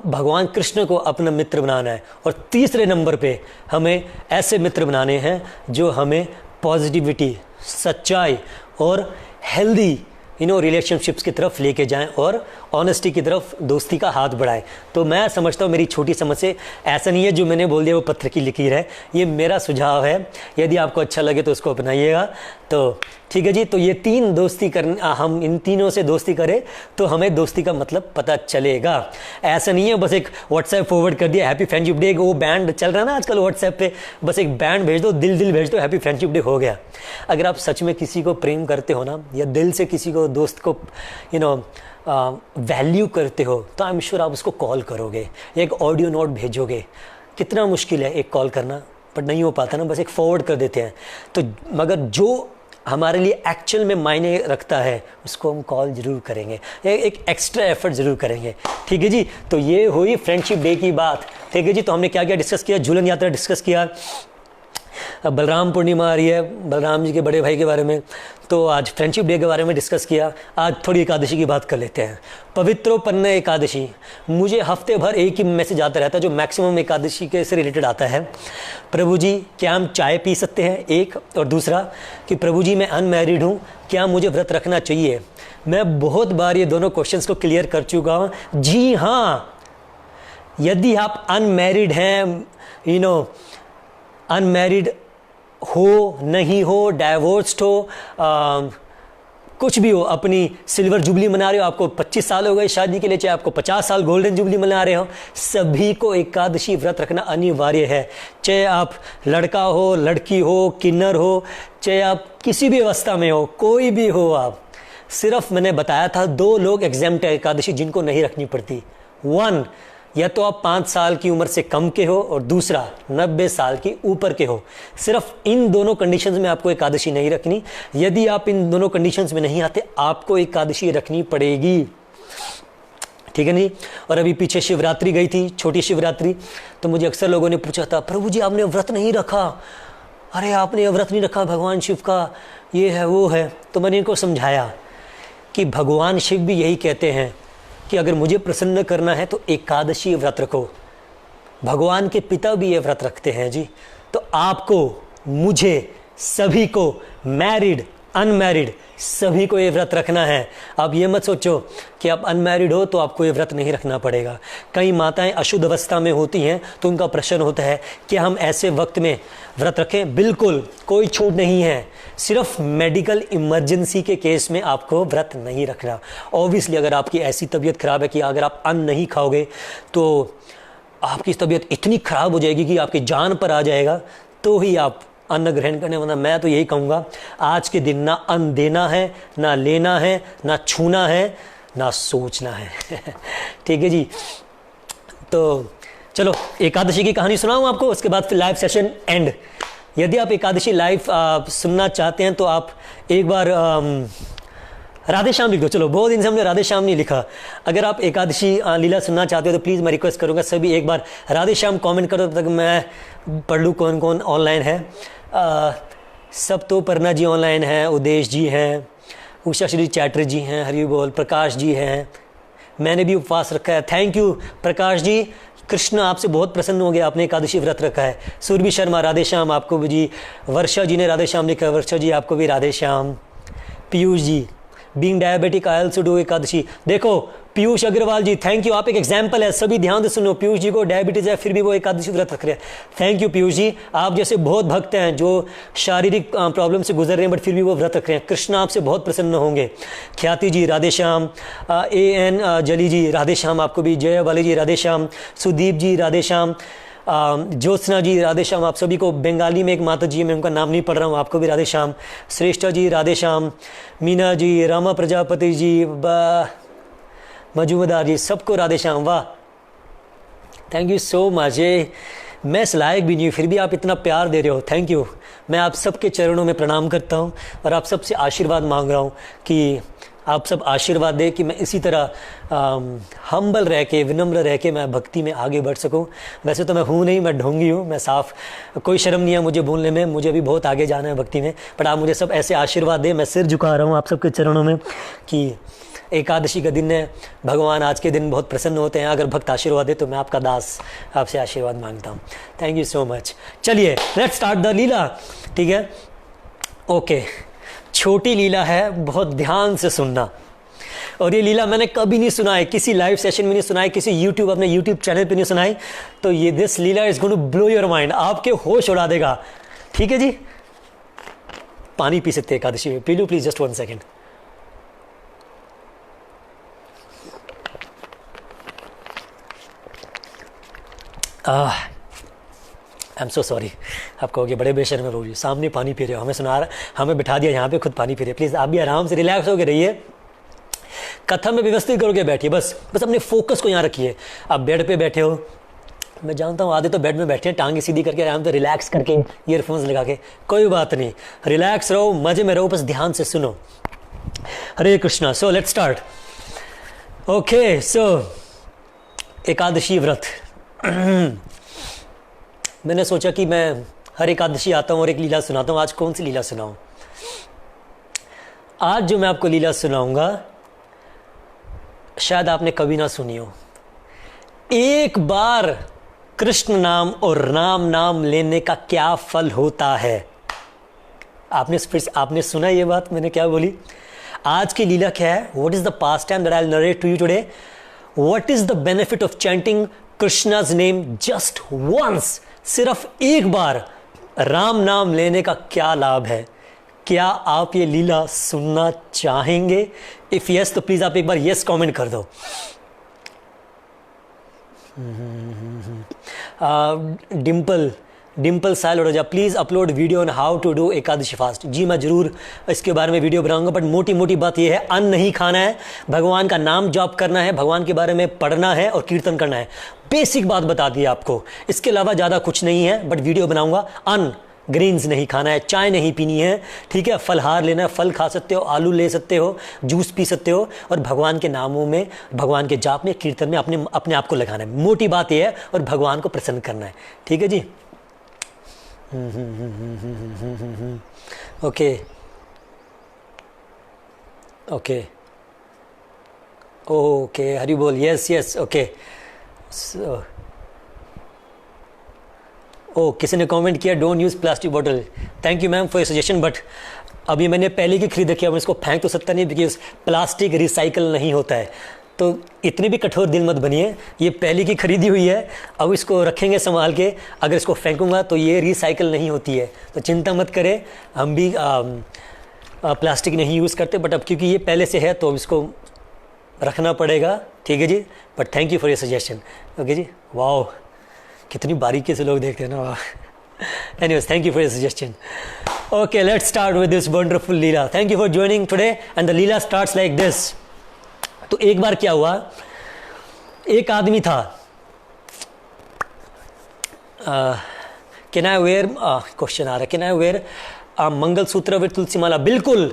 भगवान कृष्ण को अपना मित्र बनाना है। और तीसरे नंबर पे हमें ऐसे मित्र बनाने हैं जो हमें पॉजिटिविटी, सच्चाई और हेल्दी रिलेशनशिप्स की तरफ लेके जाएं और ऑनेस्टी की तरफ, दोस्ती का हाथ बढ़ाएं। तो मैं समझता हूँ मेरी छोटी समझ से ऐसा नहीं है जो मैंने बोल दिया वो पत्थर की लकीर है, ये मेरा सुझाव है। यदि आपको अच्छा लगे तो उसको अपनाइएगा। तो ठीक है जी। तो ये 3 दोस्ती हम इन तीनों से दोस्ती करें तो हमें दोस्ती का मतलब पता चलेगा। ऐसा नहीं है बस एक व्हाट्सएप फॉरवर्ड कर दिया हैप्पी फ्रेंडशिप डे, वो बैंड चल रहा है ना आजकल व्हाट्सएप पे, बस एक बैंड भेज दो, दिल भेज दो, हैप्पी फ्रेंडशिप डे हो गया। अगर आप सच में किसी को प्रेम करते हो ना, या दिल से किसी को, दोस्त को वैल्यू करते हो, तो आई एम श्योर आप उसको कॉल करोगे, एक ऑडियो नोट भेजोगे। कितना मुश्किल है एक कॉल करना, बट नहीं हो पाता ना, बस एक फॉरवर्ड कर देते हैं। तो मगर जो हमारे लिए एक्चुअल में मायने रखता है उसको हम कॉल जरूर करेंगे, एक एक्स्ट्रा एफर्ट जरूर करेंगे, ठीक है जी। तो ये हुई फ्रेंडशिप डे की बात, ठीक है जी। तो हमने क्या क्या डिस्कस किया? झूलन यात्रा डिस्कस किया, बलराम पूर्णिमा आ रही है, बलराम जी के बड़े भाई के बारे में, तो आज फ्रेंडशिप डे के बारे में डिस्कस किया। आज थोड़ी एकादशी की बात कर लेते हैं। पवित्रोपन्न एकादशी, मुझे हफ्ते भर एक ही मैसेज आता रहता है जो मैक्सिमम एकादशी के से रिलेटेड आता है। प्रभु जी क्या हम चाय पी सकते हैं? एक, और दूसरा कि प्रभु जी मैं अनमैरिड हूँ, क्या मुझे व्रत रखना चाहिए? मैं बहुत बार ये दोनों क्वेश्चंस को क्लियर कर चुका हूँ। जी हाँ, यदि आप अनमैरिड हैं, अनमैरिड हो, नहीं हो, डाइवोर्स्ड हो, कुछ भी हो, अपनी सिल्वर जुबली मना रहे हो, आपको 25 साल हो गए शादी के लिए, चाहे आपको 50 साल गोल्डन जुबली मना रहे हो, सभी को एकादशी व्रत रखना अनिवार्य है। चाहे आप लड़का हो, लड़की हो, किन्नर हो, चाहे आप किसी भी अवस्था में हो, कोई भी हो, आप सिर्फ मैंने बताया था 2 लोग एग्जाम्प्ट है एकादशी जिनको नहीं रखनी पड़ती। 1, या तो आप 5 साल की उम्र से कम के हो, और दूसरा 90 साल की ऊपर के हो। सिर्फ इन दोनों कंडीशंस में आपको एकादशी नहीं रखनी। यदि आप इन दोनों कंडीशंस में नहीं आते, आपको एकादशी रखनी पड़ेगी, ठीक है नहीं। और अभी पीछे शिवरात्रि गई थी, छोटी शिवरात्रि, तो मुझे अक्सर लोगों ने पूछा था, प्रभु जी आपने व्रत नहीं रखा, अरे आपने व्रत नहीं रखा भगवान शिव का, ये है वो है। तो मैंने इनको समझाया कि भगवान शिव भी यही कहते हैं कि अगर मुझे प्रसन्न करना है तो एकादशी व्रत रखो। भगवान के पिता भी ये व्रत रखते हैं जी। तो आपको, मुझे, सभी को, मैरिड अनमैरिड सभी को ये व्रत रखना है। आप ये मत सोचो कि आप अनमैरिड हो तो आपको ये व्रत नहीं रखना पड़ेगा। कई माताएं अशुद्ध अवस्था में होती हैं तो उनका प्रश्न होता है कि हम ऐसे वक्त में व्रत रखें। बिल्कुल कोई छूट नहीं है, सिर्फ मेडिकल इमरजेंसी के केस में आपको व्रत नहीं रखना। ऑब्वियसली अगर आपकी ऐसी तबीयत खराब है कि अगर आप अन्न नहीं खाओगे तो आपकी तबीयत इतनी खराब हो जाएगी कि आपकी जान पर आ जाएगा, तो ही आप अन्न ग्रहण करने। वरना मैं तो यही कहूँगा, आज के दिन ना अन्न देना है, ना लेना है, ना छूना है, ना सोचना है। ठीक है जी। तो चलो एकादशी की कहानी सुनाऊँ आपको, उसके बाद फिर लाइव सेशन एंड। यदि आप एकादशी लाइव सुनना चाहते हैं तो आप एक बार राधे श्याम लिख दो। चलो बहुत दिन से हमने राधे श्याम नहीं लिखा। अगर आप एकादशी लीला सुनना चाहते हो तो प्लीज़ मैं रिक्वेस्ट करूँगा सभी एक बार राधे श्याम कमेंट करो, तब तक मैं पढ़ लूँ कौन कौन ऑनलाइन है। सब तो परना जी ऑनलाइन हैं, उदेश जी हैं, उषा श्री चैटर्जी हैं, हरि बोल, प्रकाश जी हैं, मैंने भी उपवास रखा है। थैंक यू प्रकाश जी, कृष्ण आपसे बहुत प्रसन्न हो गया, आपने एकादशी व्रत रखा है। सुरभि शर्मा राधे श्याम आपको भी जी। वर्षा जी ने राधे श्याम लिखा है, वर्षा जी आपको भी Radhe Shyam. Piyush ji, being diabetic I also do Ekadashi. देखो पीयूष अग्रवाल जी, थैंक यू, आप एक एग्जाम्पल है, सभी ध्यान से सुनो। पीयूष जी को डायबिटीज है फिर भी वो एकादशी व्रत रख रहे हैं। थैंक यू पीयूष जी, आप जैसे बहुत भक्त हैं जो शारीरिक प्रॉब्लम से गुजर रहे हैं बट फिर भी वो व्रत रख रहे हैं। कृष्ण आपसे बहुत प्रसन्न होंगे। ख्याति जी राधे श्याम, AN जली जी राधे श्याम आपको भी, जय वाले जी राधे श्याम, सुदीप जी राधे श्याम, ज्योत्सना जी राधे श्याम आप सभी को। बंगाली में एक माता जी, मैं उनका नाम नहीं पढ़ रहा हूँ, आपको भी राधे श्याम। श्रेष्ठा जी राधे श्याम, मीना जी, रामा प्रजापति जी, मजूमदार जी, सबको राधे श्याम। वाह, थैंक यू सो मच। मैं इस लायक भी नहीं हूँ फिर भी आप इतना प्यार दे रहे हो, थैंक यू। मैं आप सबके चरणों में प्रणाम करता हूँ और आप सबसे आशीर्वाद मांग रहा हूँ कि आप सब आशीर्वाद दें कि मैं इसी तरह हम्बल रह के, विनम्र रह के मैं भक्ति में आगे बढ़ सकूं। वैसे तो मैं हूँ नहीं, मैं ढोंगी हूँ, मैं साफ, कोई शर्म नहीं है मुझे बोलने में, मुझे भी बहुत आगे जाना है भक्ति में। बट आप मुझे सब ऐसे आशीर्वाद दें, मैं सिर झुका रहा हूँ आप सबके चरणों में कि एकादशी का दिन है, भगवान आज के दिन बहुत प्रसन्न होते हैं। अगर भक्त आशीर्वाद दे तो मैं आपका दास आपसे आशीर्वाद मांगता हूँ। Thank you so much. चलिए लेट्स स्टार्ट द लीला, ठीक है। ओके, छोटी लीला है, बहुत ध्यान से सुनना। और ये लीला मैंने कभी नहीं सुना है, किसी लाइव सेशन में नहीं सुना है, किसी यूट्यूब अपने यूट्यूब चैनल पे नहीं सुनाई। तो ये दिस लीला is going to blow your mind, आपके होश उड़ा देगा, ठीक है जी। पानी पी सकते हैं एकादशी में, P low please, just 1 second. I am so sorry. आप कहोगे बड़े बेशर्म है जी, सामने पानी पी रहे हो, हमें सुना रहा, हमें बिठा दिया यहाँ पे, खुद पानी पी रहे। प्लीज़ आप भी आराम से रिलैक्स होकर रहिए, कथा में व्यवस्थित करके बैठिए, बस अपने फोकस को यहाँ रखिए। आप बेड पे बैठे हो, मैं जानता हूँ आधे तो बेड में बैठे हैं टांगे सीधी करके आराम से रिलैक्स करके ईयरफोन्स लगा के, कोई बात नहीं, रिलैक्स रहो, मजे में रहो, बस ध्यान से सुनो। Hare Krishna. So let's start. Okay, so Ekadashi व्रत। मैंने सोचा कि मैं हर एकादशी आता हूँ और एक लीला सुनाता हूँ। आज कौन सी लीला सुनाऊँ? आज जो मैं आपको लीला सुनाऊंगा शायद आपने कभी ना सुनी हो। एक बार कृष्ण नाम और राम नाम लेने का क्या फल होता है, आपने सुना ये बात मैंने क्या बोली? आज की लीला क्या है? What is the past time that I will narrate to you today? What is the benefit of chanting Krishna's name just once? सिर्फ एक बार राम नाम लेने का क्या लाभ है? क्या आप ये लीला सुनना चाहेंगे? इफ यस तो प्लीज आप एक बार यस कमेंट कर दो। Dimple, Dimple Sailoja, please upload video on how to do Ekadashi fast. जी मैं ज़रूर इसके बारे में वीडियो बनाऊंगा, बट मोटी मोटी बात यह है, अन्न नहीं खाना है, भगवान का नाम जप करना है, भगवान के बारे में पढ़ना है और कीर्तन करना है। बेसिक बात बता दी आपको, इसके अलावा ज़्यादा कुछ नहीं है, बट वीडियो बनाऊंगा। अन्न ग्रेन्स नहीं खाना है, चाय नहीं पीनी है, ठीक है, फलहार लेना है, फल खा सकते हो, आलू ले सकते हो, जूस पी सकते हो, और भगवान के नामों में, भगवान के जाप में, कीर्तन में अपने आप को लगाना है। मोटी बात यह है, और भगवान को प्रसन्न करना है। ठीक है जी। ओके ओके ओके, हरि बोल। Yes yes, okay. किसी ने कमेंट किया don't use plastic bottle. Thank you ma'am for your suggestion, but अभी मैंने पहले की खरीद रखी है, अब इसको फेंक तो सकता नहीं, बिकॉज प्लास्टिक रिसाइकल नहीं होता है। तो इतनी भी कठोर दिल मत बनिए, ये पहले की खरीदी हुई है, अब इसको रखेंगे संभाल के। अगर इसको फेंकूंगा तो ये रिसाइकल नहीं होती है, तो चिंता मत करें। हम भी प्लास्टिक नहीं यूज़ करते, बट अब क्योंकि ये पहले से है तो अब इसको रखना पड़ेगा। ठीक है जी, but thank you for your suggestion. Okay जी, वाओ, कितनी बारीकी से लोग देखते हैं ना। Anyways, thank you for your suggestion. Okay, let's start with this wonderful Leela. Thank you for joining today, and the Leela starts like this. तो एक बार क्या हुआ, एक आदमी था, कैन आई वेयर, क्वेश्चन आ रहा है, can I wear mangalsutra with तुलसी माला? बिल्कुल,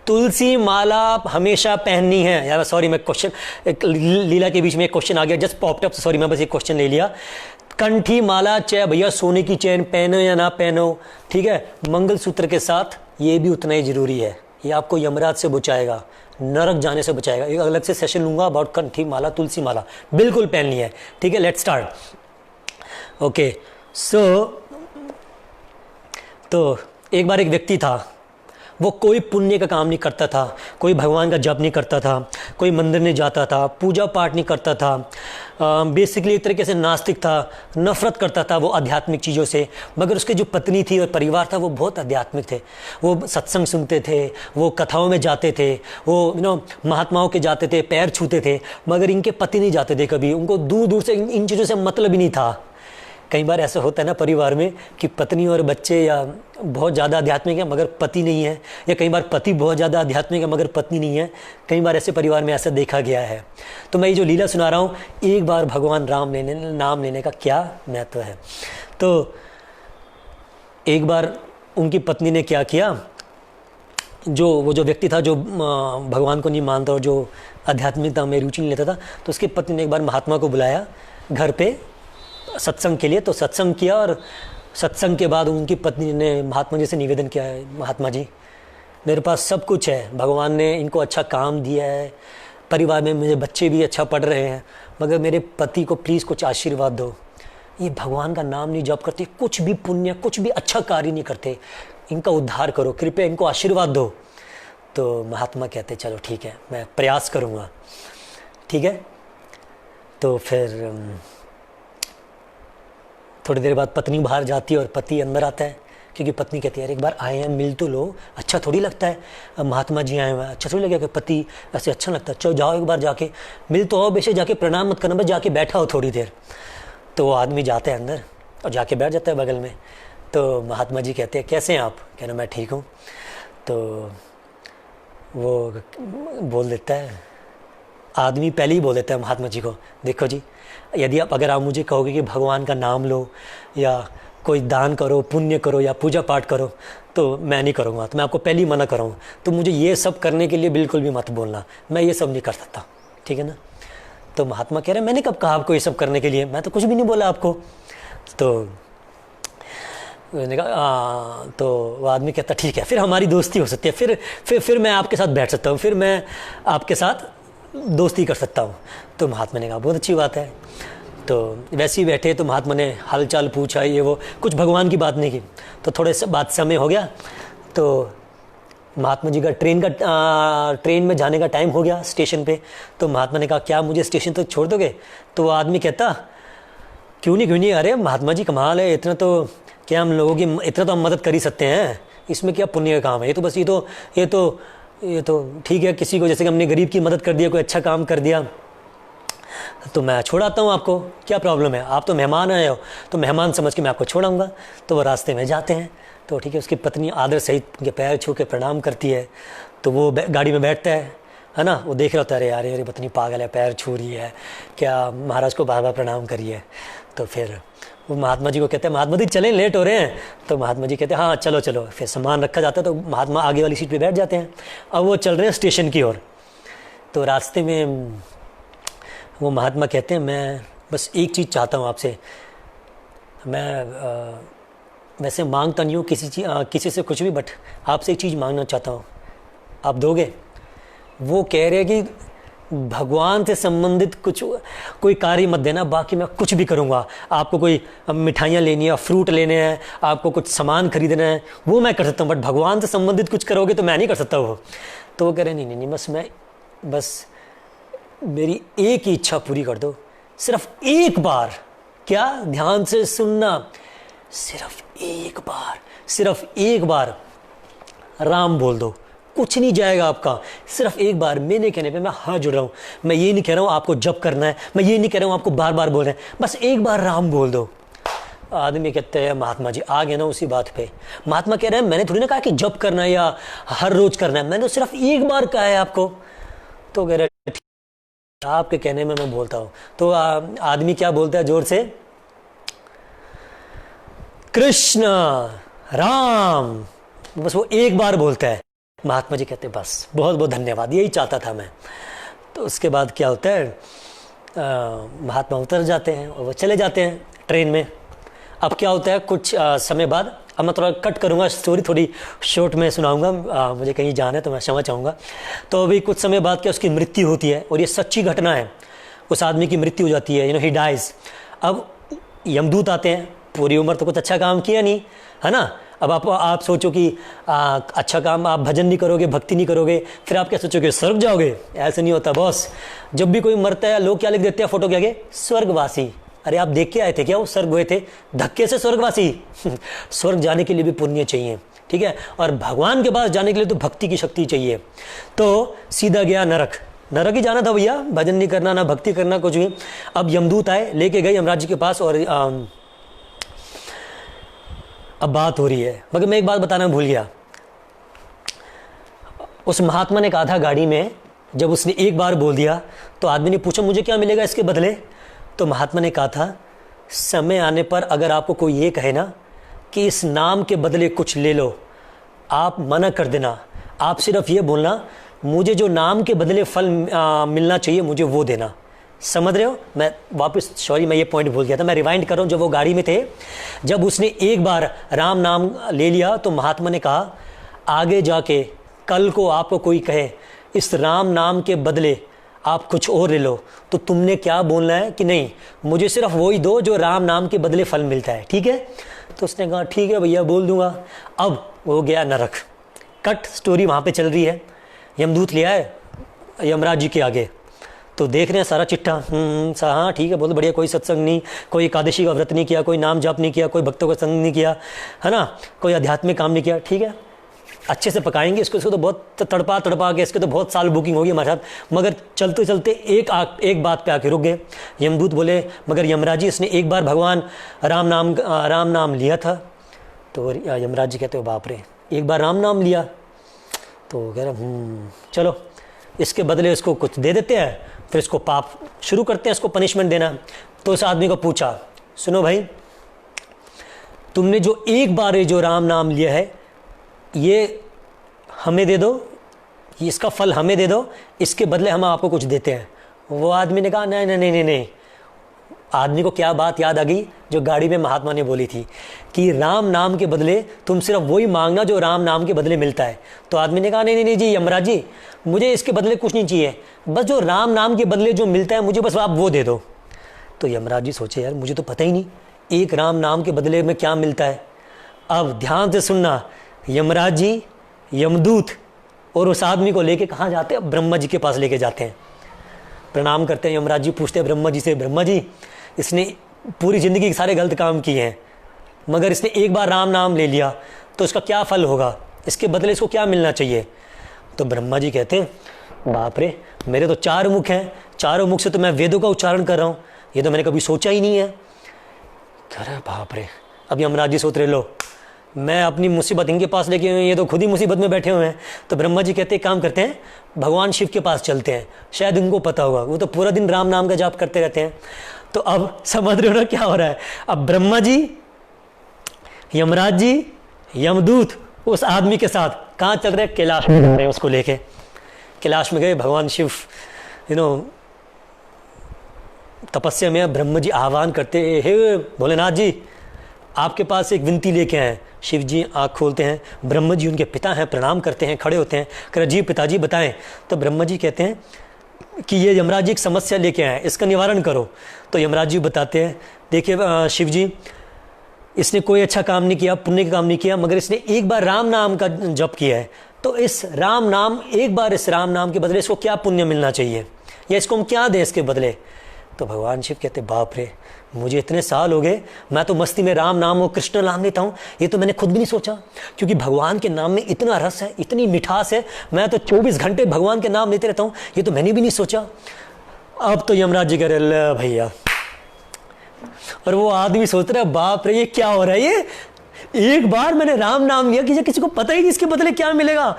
तुलसी माला हमेशा पहननी है यार। सॉरी, मैं क्वेश्चन, लीला के बीच में एक क्वेश्चन आ गया, जस्ट पॉप्ड अप, सॉरी, मैं बस एक क्वेश्चन ले लिया। कंठी माला, चाहे भैया सोने की चैन पहनो या ना पहनो, ठीक है, मंगलसूत्र के साथ ये भी उतना ही जरूरी है। ये आपको यमराज से बचाएगा, नरक जाने से बचाएगा। एक अलग से सेशन लूंगा अबाउट कंठी माला, तुलसी माला बिल्कुल पहननी है। ठीक है, लेट्स स्टार्ट। ओके, सो तो एक बार एक व्यक्ति था, वो कोई पुण्य का काम नहीं करता था, कोई भगवान का जप नहीं करता था, कोई मंदिर नहीं जाता था, पूजा पाठ नहीं करता था, बेसिकली एक तरीके से नास्तिक था, नफरत करता था वो आध्यात्मिक चीज़ों से। मगर उसके जो पत्नी थी और परिवार था वो बहुत आध्यात्मिक थे, वो सत्संग सुनते थे, वो कथाओं में जाते थे, वो महात्माओं के जाते थे, पैर छूते थे। मगर इनके पति नहीं जाते थे कभी, उनको दूर दूर से इन चीज़ों से मतलब ही नहीं था। कई बार ऐसा होता है ना परिवार में कि पत्नी और बच्चे या बहुत ज़्यादा आध्यात्मिक है मगर पति नहीं है, या कई बार पति बहुत ज़्यादा आध्यात्मिक है मगर पत्नी नहीं है। कई बार ऐसे परिवार में ऐसा देखा गया है। तो मैं ये जो लीला सुना रहा हूँ, एक बार भगवान राम नाम लेने का क्या महत्व है। तो एक बार उनकी पत्नी ने क्या किया, वो जो व्यक्ति था जो भगवान को नहीं मानता और जो आध्यात्मिकता में रुचि नहीं लेता था, तो उसकी पत्नी ने एक बार महात्मा को बुलाया घर पे सत्संग के लिए। तो सत्संग किया, और सत्संग के बाद उनकी पत्नी ने महात्मा जी से निवेदन किया है, महात्मा जी मेरे पास सब कुछ है, भगवान ने इनको अच्छा काम दिया है, परिवार में मेरे बच्चे भी अच्छा पढ़ रहे हैं, मगर मेरे पति को प्लीज़ कुछ आशीर्वाद दो। ये भगवान का नाम नहीं जप करते, कुछ भी पुण्य, कुछ भी अच्छा कार्य नहीं करते, इनका उद्धार करो, कृपया इनको आशीर्वाद दो। तो महात्मा कहते चलो ठीक है, मैं प्रयास करूँगा। ठीक है, तो फिर थोड़ी देर बाद पत्नी बाहर जाती है और पति अंदर आता है, क्योंकि पत्नी कहती है यार एक बार आए हैं, मिल तो लो, अच्छा थोड़ी लगता है, महात्मा जी आए हुए हैं, अच्छा थोड़ी लगेगा कि पति ऐसे अच्छा लगता है, चलो जाओ एक बार जाके मिल तो आओ, बेशक जाके प्रणाम मत करना, बस जाके बैठा हो थोड़ी देर। तो वो आदमी जाता है अंदर और जाके बैठ जाता है बगल में। तो महात्मा जी कहते हैं कैसे हैं आप? कहना मैं ठीक हूँ। तो वो बोल देता है, आदमी पहले ही बोल देता है महात्मा जी को, देखो जी अगर आप मुझे कहोगे कि भगवान का नाम लो या कोई दान करो, पुण्य करो या पूजा पाठ करो, तो मैं नहीं करूँगा, तो मैं आपको पहले ही मना करूँगा। तो मुझे ये सब करने के लिए बिल्कुल भी मत बोलना, मैं ये सब नहीं कर सकता, ठीक है ना। तो महात्मा कह रहे मैंने कब कहा आपको ये सब करने के लिए, मैं तो कुछ भी नहीं बोला आपको। तो मैंने कहा तो वो आदमी कहता ठीक है, फिर हमारी दोस्ती हो सकती है, फिर मैं आपके साथ बैठ सकता हूँ, फिर मैं आपके साथ दोस्ती कर सकता हूँ। तो महात्मा ने कहा बहुत अच्छी बात है। तो वैसे ही बैठे, तो महात्मा ने हालचाल पूछा, ये वो, कुछ भगवान की बात नहीं की। तो थोड़े से बाद समय हो गया, तो महात्मा जी का ट्रेन में जाने का टाइम हो गया स्टेशन पे। तो महात्मा ने कहा क्या मुझे स्टेशन तक छोड़ दोगे? तो वो आदमी कहता क्यों नहीं, अरे महात्मा जी कमाल है, इतना तो क्या हम लोगों की इतना तो हम मदद कर ही सकते हैं, इसमें क्या पुण्य का काम है, ये तो बस ये तो ठीक है, किसी को जैसे कि हमने गरीब की मदद कर दिया, कोई अच्छा काम कर दिया, तो मैं छोड़ाता हूँ आपको, क्या प्रॉब्लम है, आप तो मेहमान आए हो, तो मेहमान समझ के मैं आपको छोड़ाऊँगा। तो वो रास्ते में जाते हैं, तो ठीक है, उसकी पत्नी आदर सहित उनके पैर छू के प्रणाम करती है। तो वो गाड़ी में बैठता है ना, वो देख रहा होता है, अरे यार मेरी पत्नी पागल है, पैर छू रही है, क्या महाराज को बार बार प्रणाम करिए। तो फिर वो महात्मा जी को कहते हैं, महात्मा जी चलें, लेट हो रहे हैं। तो महात्मा जी कहते हैं हाँ चलो चलो। फिर सामान रखा जाता है, तो महात्मा आगे वाली सीट पे बैठ जाते हैं। अब वो चल रहे हैं स्टेशन की ओर। तो रास्ते में वो महात्मा कहते हैं, मैं बस एक चीज़ चाहता हूँ आपसे, मैं वैसे मांगता नहीं हूँ किसी से कुछ भी, बट आपसे एक चीज़ मांगना चाहता हूँ, आप दोगे? वो कह रहे हैं कि भगवान से संबंधित कोई कार्य मत देना, बाकी मैं कुछ भी करूँगा। आपको कोई मिठाइयाँ लेनी है, फ्रूट लेने हैं, आपको कुछ सामान खरीदना है, वो मैं कर सकता हूँ, बट भगवान से संबंधित कुछ करोगे तो मैं नहीं कर सकता वो। तो वो कह रहे नहीं, बस मेरी एक ही इच्छा पूरी कर दो, सिर्फ एक बार। क्या? ध्यान से सुनना, सिर्फ एक बार राम बोल दो, कुछ नहीं जाएगा आपका। सिर्फ एक बार मेरे कहने पे मैं हाथ जोड़ रहा हूँ। मैं ये नहीं कह रहा हूँ आपको जप करना है, मैं ये नहीं कह रहा हूँ आपको बार बार बोल रहे हैं, बस एक बार राम बोल दो। आदमी कहते हैं, महात्मा जी आ गए ना उसी बात पे। महात्मा कह रहे हैं, मैंने थोड़ी ना कहा कि जप करना है या हर रोज करना है, मैंने तो सिर्फ एक बार कहा है आपको। तो कह रहे आपके कहने में मैं बोलता हूँ। तो आदमी क्या बोलता है जोर से? कृष्ण राम, बस वो एक बार बोलता है। महात्मा जी कहते हैं बस बहुत बहुत धन्यवाद, यही चाहता था मैं। तो उसके बाद क्या होता है, महात्मा उतर जाते हैं और वो चले जाते हैं ट्रेन में। अब क्या होता है, कुछ समय बाद, अब मैं थोड़ा कट करूँगा स्टोरी, थोड़ी शॉर्ट में सुनाऊंगा, मुझे कहीं जाना है तो मैं क्षमा चाहूँगा। तो अभी कुछ समय बाद क्या उसकी मृत्यु होती है, और ये सच्ची घटना है। उस आदमी की मृत्यु हो जाती है, ही डाइज। अब यमदूत आते हैं, पूरी उम्र तो कुछ अच्छा काम किया नहीं, है ना। अब आप सोचो कि अच्छा काम, आप भजन नहीं करोगे, भक्ति नहीं करोगे, फिर आप क्या सोचोगे, स्वर्ग जाओगे? ऐसे नहीं होता बॉस। जब भी कोई मरता है लोग क्या लिख देते हैं फोटो के आगे, स्वर्गवासी। अरे आप देख के आए थे क्या वो स्वर्ग गए थे? धक्के से स्वर्गवासी। स्वर्ग जाने के लिए भी पुण्य चाहिए, ठीक है, और भगवान के पास जाने के लिए तो भक्ति की शक्ति चाहिए। तो सीधा गया नरक ही जाना था भैया, भजन नहीं करना, ना भक्ति करना, कुछ भी। अब यमदूत आए, लेके गए यमराज जी के पास, और अब बात हो रही है, मगर मैं एक बात बताना भूल गया। उस महात्मा ने कहा था गाड़ी में, जब उसने एक बार बोल दिया तो आदमी ने पूछा मुझे क्या मिलेगा इसके बदले? तो महात्मा ने कहा था, समय आने पर अगर आपको कोई ये कहे ना कि इस नाम के बदले कुछ ले लो, आप मना कर देना। आप सिर्फ ये बोलना, मुझे जो नाम के बदले फल मिलना चाहिए मुझे वो देना। समझ रहे हो? मैं वापस, सॉरी मैं ये पॉइंट भूल गया था, मैं रिवाइंड कर रहा हूँ। जब वो गाड़ी में थे, जब उसने एक बार राम नाम ले लिया तो महात्मा ने कहा, आगे जाके कल को आपको कोई कहे इस राम नाम के बदले आप कुछ और ले लो, तो तुमने क्या बोलना है कि नहीं, मुझे सिर्फ वही दो जो राम नाम के बदले फल मिलता है, ठीक है? तो उसने कहा ठीक है भैया, बोल दूंगा। अब वो गया नरक। कट स्टोरी वहाँ पे चल रही है। यमदूत ले आए यमराज जी के आगे, तो देख रहे हैं सारा चिट्ठा। हाँ ठीक है, बहुत बढ़िया, कोई सत्संग नहीं, कोई एकादशी का व्रत नहीं किया, कोई नाम जाप नहीं किया, कोई भक्तों का संग नहीं किया, है ना, कोई आध्यात्मिक काम नहीं किया, ठीक है, अच्छे से पकाएंगे इसको तो बहुत तड़पा के इसके तो बहुत साल बुकिंग होगी हमारे साथ। मगर चलते चलते एक बात पे आके रुक गए। यमदूत बोले, मगर यमराज जी इसने एक बार भगवान राम नाम लिया था। तो यमराज जी कहते हो बाप रे, एक बार राम नाम लिया? तो कह रहे चलो इसके बदले इसको कुछ दे देते हैं, फिर इसको पाप शुरू करते हैं, इसको पनिशमेंट देना। तो उस आदमी को पूछा, सुनो भाई, तुमने जो एक बार ये जो राम नाम लिया है ये हमें दे दो, इसका फल हमें दे दो, इसके बदले हम आपको कुछ देते हैं। वो आदमी ने कहा नहीं नहीं नहीं नहीं। आदमी को क्या बात याद आ गई जो गाड़ी में महात्मा ने बोली थी कि राम नाम के बदले तुम सिर्फ वही मांगना जो राम नाम के बदले मिलता है। तो आदमी ने कहा नहीं नहीं नहीं जी यमराज जी, मुझे इसके बदले कुछ नहीं चाहिए, बस जो राम नाम के बदले जो मिलता है मुझे बस आप वो दे दो। तो यमराज जी सोचे, यार मुझे तो पता ही नहीं एक राम नाम के बदले में क्या मिलता है। अब ध्यान से सुनना, यमराज जी यमदूत और उस आदमी को लेके कहाँ जाते हैं? ब्रह्मा जी के पास लेके जाते हैं, प्रणाम करते हैं। यमराज जी पूछते हैं ब्रह्मा जी से, ब्रह्मा जी इसने पूरी ज़िंदगी के सारे गलत काम किए हैं, मगर इसने एक बार राम नाम ले लिया तो इसका क्या फल होगा, इसके बदले इसको क्या मिलना चाहिए? तो ब्रह्मा जी कहते हैं बाप रे, मेरे तो 4 मुख हैं, चारों मुख से तो मैं वेदों का उच्चारण कर रहा हूँ, ये तो मैंने कभी सोचा ही नहीं है। अरे बाप रे, अब यमराज जी सोच रहे, लो मैं अपनी मुसीबत इनके पास लेके आए, ये तो खुद ही मुसीबत में बैठे हुए हैं। तो ब्रह्मा जी कहते हैं काम करते हैं, भगवान शिव के पास चलते हैं, शायद उनको पता होगा, वो तो पूरा दिन राम नाम का जाप करते रहते हैं। तो अब समझ रहे हो ना क्या हो रहा है, अब ब्रह्मा जी, यमराज जी, यमदूत उस आदमी के साथ कहाँ चल रहे हैं, कैलाश में जा रहे हैं, उसको लेके कैलाश में गए। भगवान शिव तपस्या में ब्रह्मा जी आह्वान करते, हे भोलेनाथ जी, आपके पास एक विनती लेके आए। शिव जी आँख खोलते हैं, ब्रह्मा जी उनके पिता हैं, प्रणाम करते हैं, खड़े होते हैं, कह जी पिताजी बताएं। तो ब्रह्मा जी कहते हैं कि ये यमराज जी एक समस्या लेके आए, इसका निवारण करो। तो यमराज जी बताते हैं, देखिए शिव जी, इसने कोई अच्छा काम नहीं किया, पुण्य का काम नहीं किया, मगर इसने एक बार राम नाम का जप किया है, तो इस राम नाम, एक बार इस राम नाम के बदले इसको क्या पुण्य मिलना चाहिए, या इसको हम क्या दें इसके बदले। तो भगवान शिव कहते, बाप रे, मुझे इतने साल हो गए, मैं तो मस्ती में राम नाम और कृष्ण नाम लेता हूँ, ये तो मैंने खुद भी नहीं सोचा, क्योंकि भगवान के नाम में इतना रस है, इतनी मिठास है, मैं तो 24 घंटे भगवान के नाम लेते रहता हूँ, ये तो मैंने भी नहीं सोचा। अब तो यमराज जी कह रहे, भैया, और वो आदमी सोच रहा है, बाप रे ये क्या हो रहा है, ये एक बार मैंने राम नाम लिया, किसी को पता ही नहीं इसके बदले क्या मिलेगा।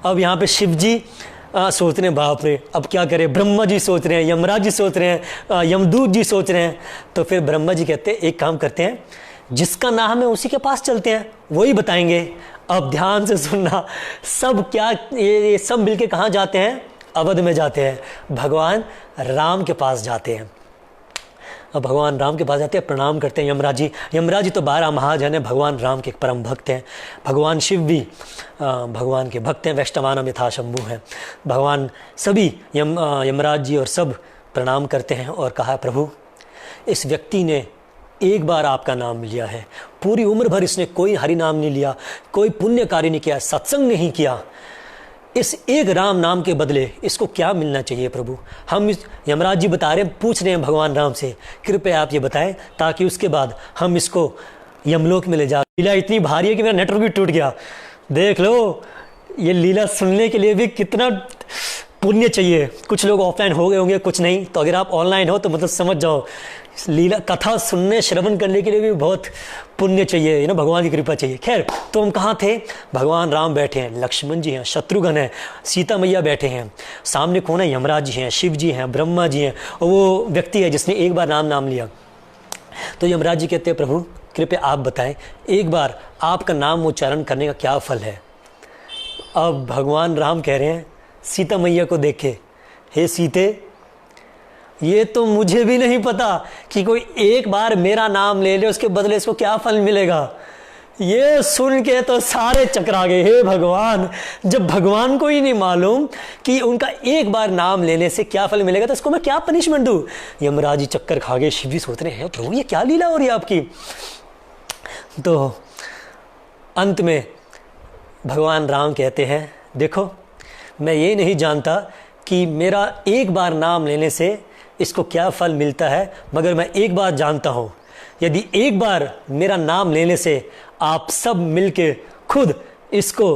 अब यहाँ पे शिव जी सोच रहे हैं, बाप रे अब क्या करें, ब्रह्मा जी सोच रहे हैं, यमराज जी सोच रहे हैं, यमदूत जी सोच रहे हैं। तो फिर ब्रह्मा जी कहते हैं, एक काम करते हैं, जिसका नाम है उसी के पास चलते हैं, वही बताएंगे। अब ध्यान से सुनना, सब क्या ये सब मिलके कहाँ जाते हैं, अवध में जाते हैं, भगवान राम के पास जाते हैं। अब भगवान राम के पास जाते हैं, प्रणाम करते हैं यमराज जी। यमराज जी तो 12 महाजन हैं, भगवान राम के परम भक्त हैं। भगवान शिव भी भगवान के भक्त हैं, वैष्णवानम यथा शंभु हैं। भगवान सभी यमराज जी और सब प्रणाम करते हैं और कहा, प्रभु इस व्यक्ति ने एक बार आपका नाम लिया है, पूरी उम्र भर इसने कोई हरि नाम नहीं लिया, कोई पुण्य कार्य नहीं किया, सत्संग नहीं किया, इस एक राम नाम के बदले इसको क्या मिलना चाहिए प्रभु। हम यमराज जी बता रहे हैं, पूछ रहे हैं भगवान राम से, कृपया आप ये बताएं, ताकि उसके बाद हम इसको यमलोक में ले जा। लीला इतनी भारी है कि मेरा नेटवर्क भी टूट गया। देख लो, ये लीला सुनने के लिए भी कितना पुण्य चाहिए। कुछ लोग ऑफलाइन हो गए होंगे, कुछ नहीं, तो अगर आप ऑनलाइन हो तो मतलब समझ जाओ, लीला कथा सुनने श्रवण करने के लिए भी बहुत पुण्य चाहिए, भगवान की कृपा चाहिए। खैर, तो हम कहाँ थे, भगवान राम बैठे हैं, लक्ष्मण जी हैं, शत्रुघ्न हैं, सीता मैया बैठे हैं, सामने कौन है, यमराज जी हैं, शिव जी हैं, ब्रह्मा जी हैं, और वो व्यक्ति है जिसने एक बार नाम लिया। तो यमराज जी कहते हैं, प्रभु कृपया आप बताएं, एक बार आपका नाम उच्चारण करने का क्या फल है। अब भगवान राम कह रहे हैं सीता मैया को देखे, हे सीते, ये तो मुझे भी नहीं पता कि कोई एक बार मेरा नाम ले ले, उसके बदले इसको क्या फल मिलेगा। ये सुन के तो सारे चकरा गए, हे भगवान, जब भगवान को ही नहीं मालूम कि उनका एक बार नाम लेने से क्या फल मिलेगा, तो इसको मैं क्या पनिशमेंट दूं। यमराज जी चक्कर खा गए, शिव जी सोच रहे हैं, प्रभु ये क्या लीला हो रही है आपकी। तो अंत में भगवान राम कहते हैं, देखो मैं ये नहीं जानता कि मेरा एक बार नाम लेने से इसको क्या फल मिलता है, मगर मैं एक बात जानता हूँ, यदि एक बार मेरा नाम लेने से आप सब मिलके खुद इसको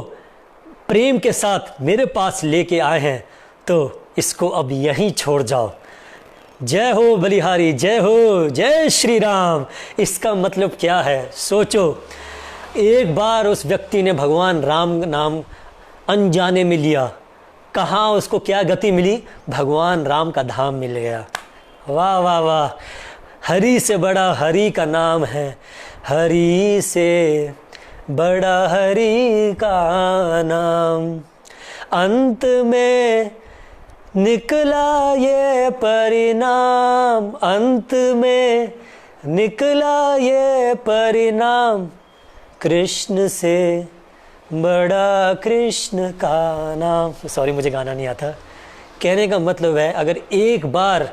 प्रेम के साथ मेरे पास लेके आए हैं, तो इसको अब यहीं छोड़ जाओ। जय हो बलिहारी, जय हो, जय श्री राम। इसका मतलब क्या है, सोचो, एक बार उस व्यक्ति ने भगवान राम नाम अनजाने में लिया, कहाँ उसको क्या गति मिली, भगवान राम का धाम मिल गया। वाह वाह वाह, हरि से बड़ा हरि का नाम है, हरि से बड़ा हरि का नाम। अंत में निकला ये परिणाम, अंत में निकला ये परिणाम, कृष्ण से बड़ा कृष्ण का नाम। सॉरी, मुझे गाना नहीं आता। कहने का मतलब है, अगर एक बार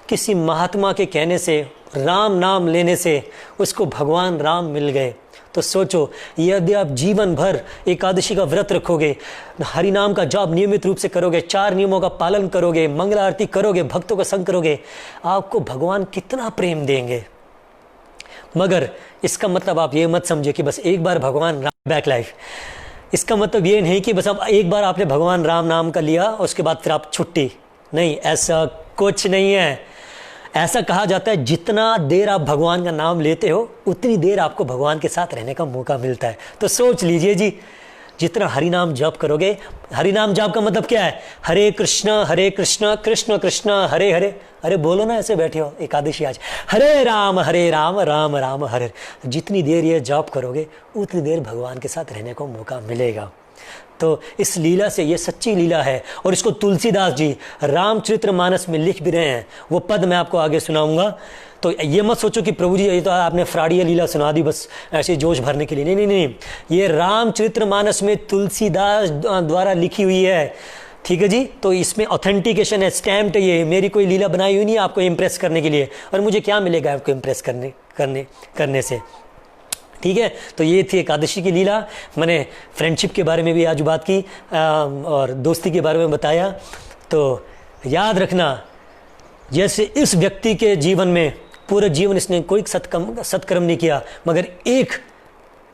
किसी महात्मा के कहने से, राम नाम लेने से उसको भगवान राम मिल गए, तो सोचो, यदि आप जीवन भर एकादशी का व्रत रखोगे, हरि नाम का जाप नियमित रूप से करोगे, 4 नियमों का पालन करोगे, मंगल आरती करोगे, भक्तों का संग करोगे, आपको भगवान कितना प्रेम देंगे। मगर इसका मतलब आप ये मत समझिए कि बस एक बार भगवान राम बैक लाइफ, इसका मतलब ये नहीं कि बस अब एक बार आपने भगवान राम नाम का लिया उसके बाद फिर आप छुट्टी, नहीं, ऐसा कुछ नहीं है। ऐसा कहा जाता है जितना देर आप भगवान का नाम लेते हो उतनी देर आपको भगवान के साथ रहने का मौका मिलता है। तो सोच लीजिए जी, जितना हरि नाम जप करोगे, हरि नाम जप का मतलब क्या है, हरे कृष्णा कृष्ण कृष्ण हरे हरे। अरे बोलो ना, ऐसे बैठे हो एकादशी आज, हरे राम राम राम हरे। जितनी देर ये जप करोगे उतनी देर भगवान के साथ रहने को मौका मिलेगा। तो इस लीला से, ये सच्ची लीला है और इसको तुलसीदास जी रामचरितमानस में लिख भी रहे हैं। वो पद मैं आपको आगे सुनाऊंगा। तो ये मत सोचो कि प्रभु जी ये तो आपने फ्राडिया लीला सुना दी बस ऐसे जोश भरने के लिए, नहीं नहीं नहीं, ये रामचरितमानस में तुलसीदास द्वारा लिखी हुई है, ठीक है जी। तो इसमें ऑथेंटिकेशन है, स्टैम्प्ड है, ये मेरी कोई लीला बनाई हुई नहीं है आपको इम्प्रेस करने के लिए, और मुझे क्या मिलेगा आपको इम्प्रेस करने से, ठीक है। तो ये थी एकादशी की लीला। मैंने फ्रेंडशिप के बारे में भी आज बात की और दोस्ती के बारे में बताया। तो याद रखना, जैसे इस व्यक्ति के जीवन में पूरे जीवन इसने कोई सत्कर्म नहीं किया, मगर एक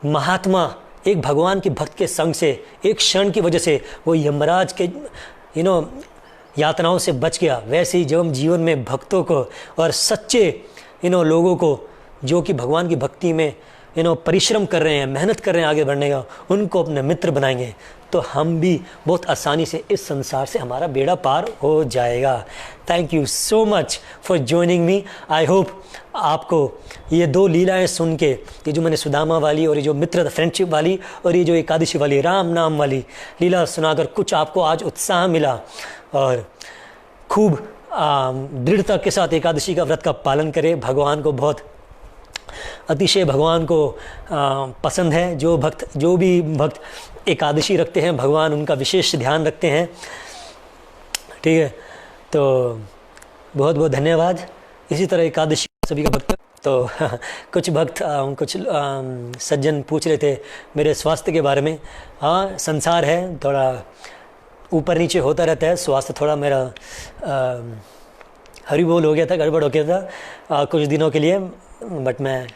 महात्मा, एक भगवान के भक्त के संग से, एक क्षण की वजह से वो यमराज के यातनाओं से बच गया। वैसे ही जब हम जीवन में भक्तों को और सच्चे लोगों को जो कि भगवान की भक्ति में परिश्रम कर रहे हैं, मेहनत कर रहे हैं आगे बढ़ने का, उनको अपने मित्र बनाएंगे तो हम भी बहुत आसानी से इस संसार से हमारा बेड़ा पार हो जाएगा। Thank you so much for joining me. I hope आपको ये दो लीलाएं सुन के, ये जो मैंने सुदामा वाली और ये जो मित्र फ्रेंडशिप वाली और ये जो एकादशी वाली राम नाम वाली लीला सुनाकर कुछ आपको आज उत्साह मिला और खूब दृढ़ता के साथ एकादशी का व्रत का पालन करें। भगवान को बहुत अतिशय भगवान को पसंद है। जो भी भक्त एकादशी रखते हैं भगवान उनका विशेष ध्यान रखते हैं, ठीक है। तो बहुत बहुत धन्यवाद। इसी तरह एकादशी सभी का भक्त। तो कुछ भक्त कुछ सज्जन पूछ रहे थे मेरे स्वास्थ्य के बारे में। हाँ, संसार है, थोड़ा ऊपर नीचे होता रहता है। स्वास्थ्य थोड़ा मेरा हरी बोल हो गया था, गड़बड़ हो गया था कुछ दिनों के लिए, बट मैं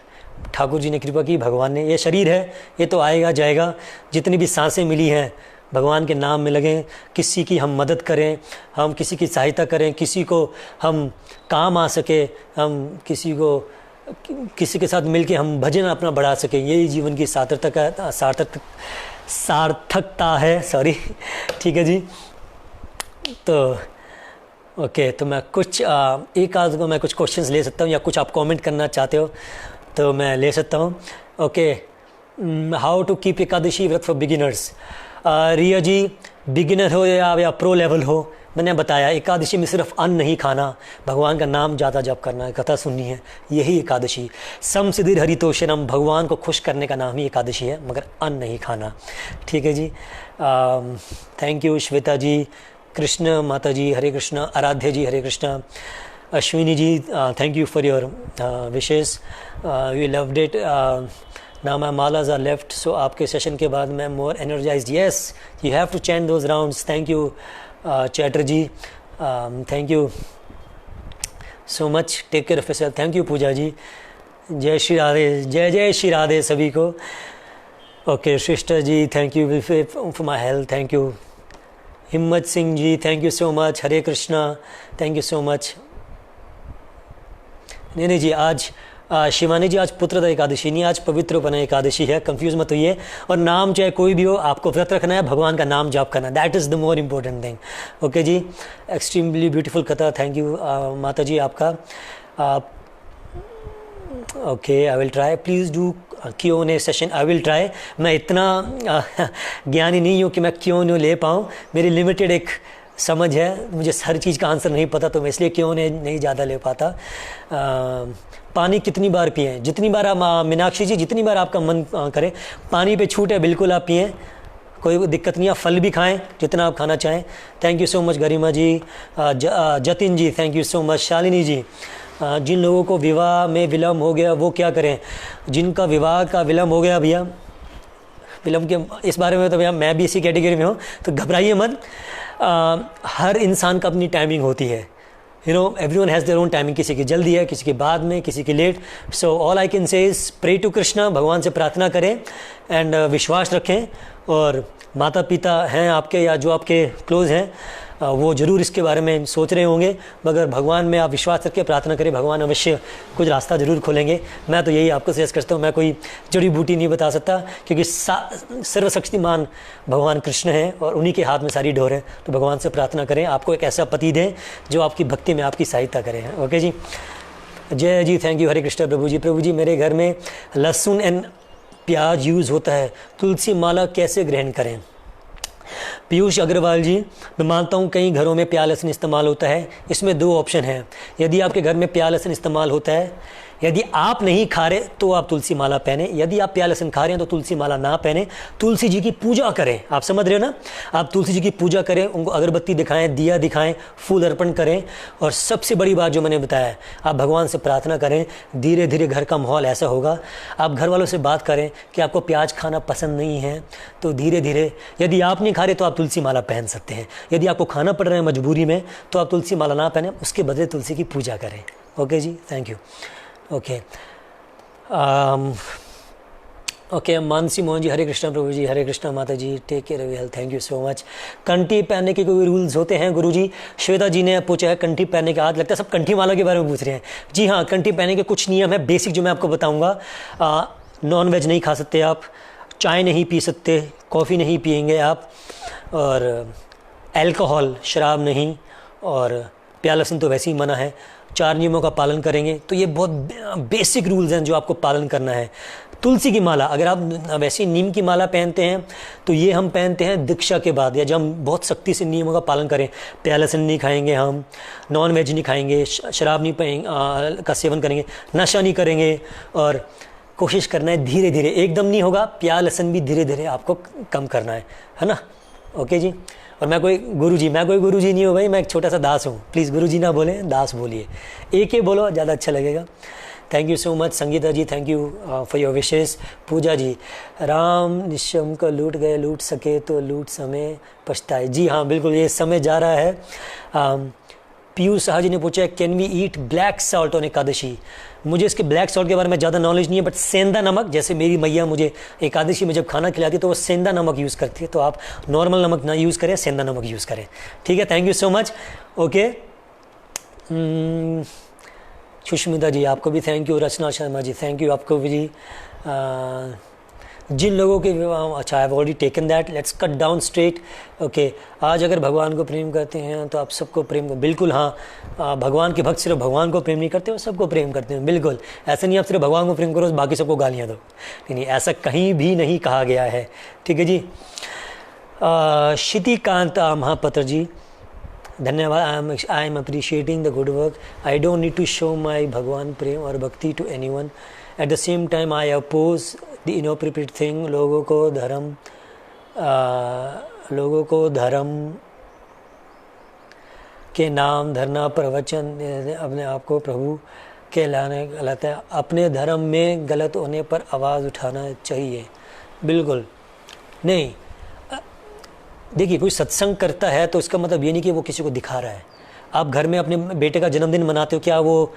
ठाकुर जी ने कृपा की, भगवान ने, ये शरीर है ये तो आएगा जाएगा। जितनी भी सांसें मिली हैं भगवान के नाम में लगें, किसी की हम मदद करें, हम किसी की सहायता करें, किसी को हम काम आ सके, हम किसी के साथ मिलके हम भजन अपना बढ़ा सकें, यही जीवन की सार्थकता है। सॉरी, ठीक है जी। तो ओके, तो मैं कुछ एक आध को मैं कुछ क्वेश्चंस ले सकता हूँ या कुछ आप कमेंट करना चाहते हो तो मैं ले सकता हूँ। Okay, how to keep Ekadashi व्रत for beginners. Riya ji, beginner हो या प्रो लेवल हो, मैंने बताया एकादशी में सिर्फ अन्न नहीं खाना, भगवान का नाम ज़्यादा जप करना है, कथा सुननी है, यही एकादशी। सम सिद्धिर हरितोषणम, भगवान को खुश करने का नाम ही एकादशी है, मगर अन्न नहीं खाना, ठीक है जी। थैंक यू श्वेता जी, कृष्ण माता जी Hare Krishna, Aaradhya ji Hare Krishna, Ashwini ji thank you for your wishes, we loved it. Now my malas are left, so आपके सेशन के बाद मैं more energized. Yes, you have to chant those rounds. Thank you Chatterjee, thank you so much, take care of yourself. Thank you Pooja ji, जय श्री राधे, जय जय श्री राधे सभी को। ओके सिस्टर जी, thank you for my health, thank you. Himmat Singh ji, thank you so much, Hare Krishna, thank you so much. नहीं जी, आज शिवानी जी आज पुत्रदा एकादशी नहीं, आज पवित्र उपनयन एकादशी है, कंफ्यूज मत होइए। और नाम चाहे कोई भी हो, आपको व्रत रखना है, भगवान का नाम जाप करना, that is the more important thing. Okay जी, एक्सट्रीमली ब्यूटीफुल कथा, थैंक यू माता जी आपका। Okay, I will try, please do Q&A session, I will try. मैं इतना ज्ञानी नहीं हूँ कि मैं Q&A ले पाऊँ, मेरी लिमिटेड एक समझ है, मुझे हर चीज़ का आंसर नहीं पता, तो मैं इसलिए Q&A नहीं ज़्यादा ले पाता। पानी कितनी बार पिएं, जितनी बार आप, मीनाक्षी जी जितनी बार आपका मन करे, पानी पे छूट है बिल्कुल आप पिएं, कोई दिक्कत नहीं है। फल भी खाएं जितना आप खाना चाहें। Thank you so much Garima ji, Jatin ji thank you so much, Shalini ji. जिन लोगों को विवाह में विलम्ब हो गया वो क्या करें, जिनका विवाह का विलम्ब हो गया भैया, विलम्ब के इस बारे में तो भैया मैं भी इसी कैटेगरी में हूँ, तो घबराइए मत। हर इंसान का अपनी टाइमिंग होती है, everyone has their own timing. किसी की जल्दी है, किसी की बाद में, किसी की late. So all I can say is pray to Krishna. भगवान से प्रार्थना करें एंड विश्वास रखें. और माता पिता हैं आपके या जो आपके क्लोज हैं वो ज़रूर इसके बारे में सोच रहे होंगे, मगर भगवान में आप विश्वास रखें, प्रार्थना करें, भगवान अवश्य कुछ रास्ता ज़रूर खोलेंगे. मैं तो यही आपको सजेस्ट करता हूँ. मैं कोई जड़ी बूटी नहीं बता सकता, क्योंकि सर्वशक्तिमान भगवान कृष्ण हैं और उन्हीं के हाथ में सारी डोर है. तो भगवान से प्रार्थना करें आपको एक ऐसा पति दें जो आपकी भक्ति में आपकी सहायता करें. ओके जी, जय जी, थैंक यू. हरे कृष्ण प्रभु जी. प्रभु जी, मेरे घर में लहसुन एंड प्याज यूज़ होता है, तुलसी माला कैसे ग्रहण करें? पीयूष अग्रवाल जी, मैं मानता हूँ कई घरों में प्याज लहसुन इस्तेमाल होता है. इसमें दो ऑप्शन हैं. यदि आपके घर में प्याज लहसुन इस्तेमाल होता है, यदि आप नहीं खा रहे तो आप तुलसी माला पहने. यदि आप प्याज लहसुन खा रहे हैं तो तुलसी माला ना पहने. तुलसी जी की पूजा करें. आप समझ रहे हो ना? आप तुलसी जी की पूजा करें, उनको अगरबत्ती दिखाएं, दिया दिखाएं, फूल अर्पण करें. और सबसे बड़ी बात जो मैंने बताया, आप भगवान से प्रार्थना करें. धीरे धीरे घर का माहौल ऐसा होगा. आप घर वालों से बात करें कि आपको प्याज खाना पसंद नहीं है, तो धीरे धीरे, यदि आप नहीं खा रहे तो आप तुलसी माला पहन सकते हैं. यदि आपको खाना पड़ रहा है मजबूरी में, तो आप तुलसी माला ना पहने, उसके बदले तुलसी की पूजा करें. ओके जी, thank you. Okay okay, Mansi Mohan ji, Hare Krishna Prabhu ji. Hare Krishna माता जी, take care of your health. Thank you so much. कंठी पहनने के कोई रूल्स होते हैं गुरु जी? श्वेता जी ने पूछा है कंठी पहनने के. आज लगता है सब कंठी माला के बारे में पूछ रहे हैं. जी हाँ, कंठी पहनने के कुछ नियम है बेसिक जो मैं आपको बताऊंगा. नॉन वेज नहीं खा सकते आप, चाय नहीं पी सकते, कॉफ़ी नहीं पिएंगे आप, और अल्कोहल शराब नहीं, और प्याज लहसुन तो वैसे ही मना है. 4 नियमों का पालन करेंगे. तो ये बहुत बेसिक रूल्स हैं जो आपको पालन करना है. तुलसी की माला, अगर आप वैसे नीम की माला पहनते हैं तो ये हम पहनते हैं दीक्षा के बाद, या जब हम बहुत सख्ती से नियमों का पालन करें. प्याज लहसुन नहीं खाएंगे, हम नॉन वेज नहीं खाएंगे, शराब नहीं पिएंगे का सेवन करेंगे, नशा नहीं करेंगे. और कोशिश करना है धीरे धीरे, एकदम नहीं होगा. प्याज लहसुन भी धीरे धीरे आपको कम करना है ना? ओके जी. और मैं कोई गुरु जी नहीं हूँ भाई, मैं एक छोटा सा दास हूँ. प्लीज़ गुरु जी ना बोलें, दास बोलिए. एक ही बोलो, ज़्यादा अच्छा लगेगा. Thank you so much. Sangeeta ji, thank you for your wishes. Pooja ji, Ram निश्चम को लूट गए, लूट सके तो लूट समय पछताए. जी हाँ, बिल्कुल, ये समय जा रहा है. पीयूष शाह जी ने पूछा है can we eat black salt on Ekadashi? मुझे इसके ब्लैक सॉल्ट के बारे में ज़्यादा नॉलेज नहीं है, बट सेंधा नमक, जैसे मेरी मैया मुझे एकादशी में जब खाना खिलाती है तो वो सेंधा नमक यूज़ करती है. तो आप नॉर्मल नमक ना यूज़ करें, सेंधा नमक यूज़ करें. ठीक है, thank you so much. Okay, Sushmita ji, आपको भी thank you. Rachna Sharma ji, thank you आपको भी जी. जिन लोगों के विवाह, अच्छा, I have already taken that. Let's cut down straight. Okay, आज अगर भगवान को प्रेम करते हैं तो आप सबको प्रेम कर. बिल्कुल हाँ, भगवान के भक्त सिर्फ भगवान को प्रेम नहीं करते, वो सबको प्रेम करते हैं. बिल्कुल ऐसा नहीं आप सिर्फ भगवान को प्रेम करो बाकी सबको गालियाँ दो. नहीं, ऐसा कहीं भी नहीं कहा गया है. ठीक है जी. शितिकांत महापत्र जी, धन्यवाद. I am appreciating the good work. I don't need to show my भगवान प्रेम और भक्ति to anyone. At the same time I oppose the inappropriate thing. लोगों को धर्म के नाम धरना, प्रवचन अपने आप को प्रभु के लाने गलत है. अपने धर्म में गलत होने पर आवाज़ उठाना चाहिए. बिल्कुल नहीं. देखिए, कोई सत्संग करता है तो इसका मतलब ये नहीं कि वो किसी को दिखा रहा है. आप घर में अपने बेटे का जन्मदिन मनाते हो, क्या वो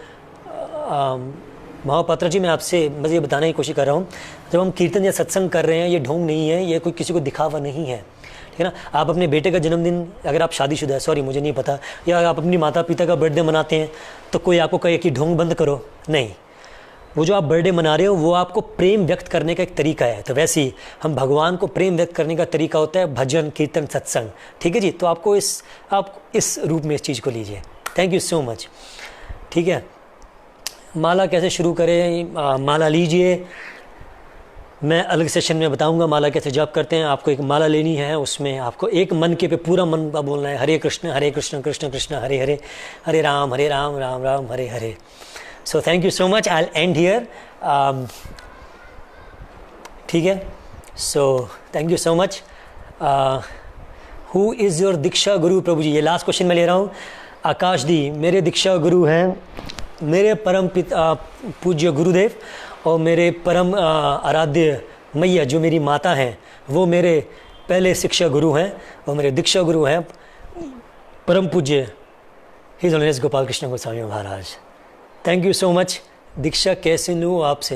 महापात्र जी, मैं आपसे बस ये बताने की कोशिश कर रहा हूँ, जब हम कीर्तन या सत्संग कर रहे हैं, ये ढोंग नहीं है, ये कोई किसी को दिखावा नहीं है. ठीक है ना? आप अपने बेटे का जन्मदिन, अगर आप शादीशुदा है, सॉरी मुझे नहीं पता, या आप अपनी माता पिता का बर्थडे मनाते हैं, तो कोई आपको कहे कि ढोंग बंद करो. नहीं, वो जो आप बर्थडे मना रहे हो वो आपको प्रेम व्यक्त करने का एक तरीका है. तो वैसे ही हम भगवान को प्रेम व्यक्त करने का तरीका होता है भजन, कीर्तन, सत्संग. ठीक है जी. तो आप इस रूप में इस चीज़ को लीजिए. Thank you so much. ठीक है, माला कैसे शुरू करें? माला लीजिए, मैं अलग सेशन में बताऊंगा माला कैसे जप करते हैं. आपको एक माला लेनी है, उसमें आपको एक मन के पे पूरा मन का बोलना है, हरे कृष्ण कृष्ण कृष्ण हरे हरे, हरे Ram Ram Ram Hare Hare. So thank you so much. I'll end here. ठीक है. So thank you so much. Who is your दीक्षा गुरु? प्रभु जी, ये लास्ट क्वेश्चन मैं ले रहा हूँ. आकाश दी, मेरे दीक्षा गुरु हैं मेरे परम पिता पूज्य गुरुदेव, और मेरे परम आराध्य मैया जो मेरी माता हैं, वो मेरे पहले शिक्षा गुरु हैं, वो मेरे दीक्षा गुरु हैं परम पूज्य his honours Gopal Krishna Goswami Maharaj. Thank you so much. दीक्षा कैसे लूँ आपसे?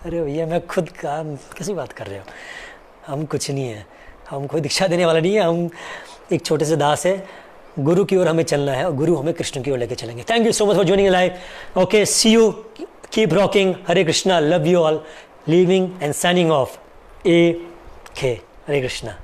अरे भैया मैं खुद का कैसी बात कर रहे हो, हम कुछ नहीं है, हम कोई दीक्षा देने वाला नहीं है, हम एक छोटे से दास है। गुरु की ओर हमें चलना है और गुरु हमें कृष्ण की ओर लेके चलेंगे। Thank you so much for joining live. Okay, see you, keep rocking. Hare Krishna, love you all, leaving and signing off. A K Hare Krishna.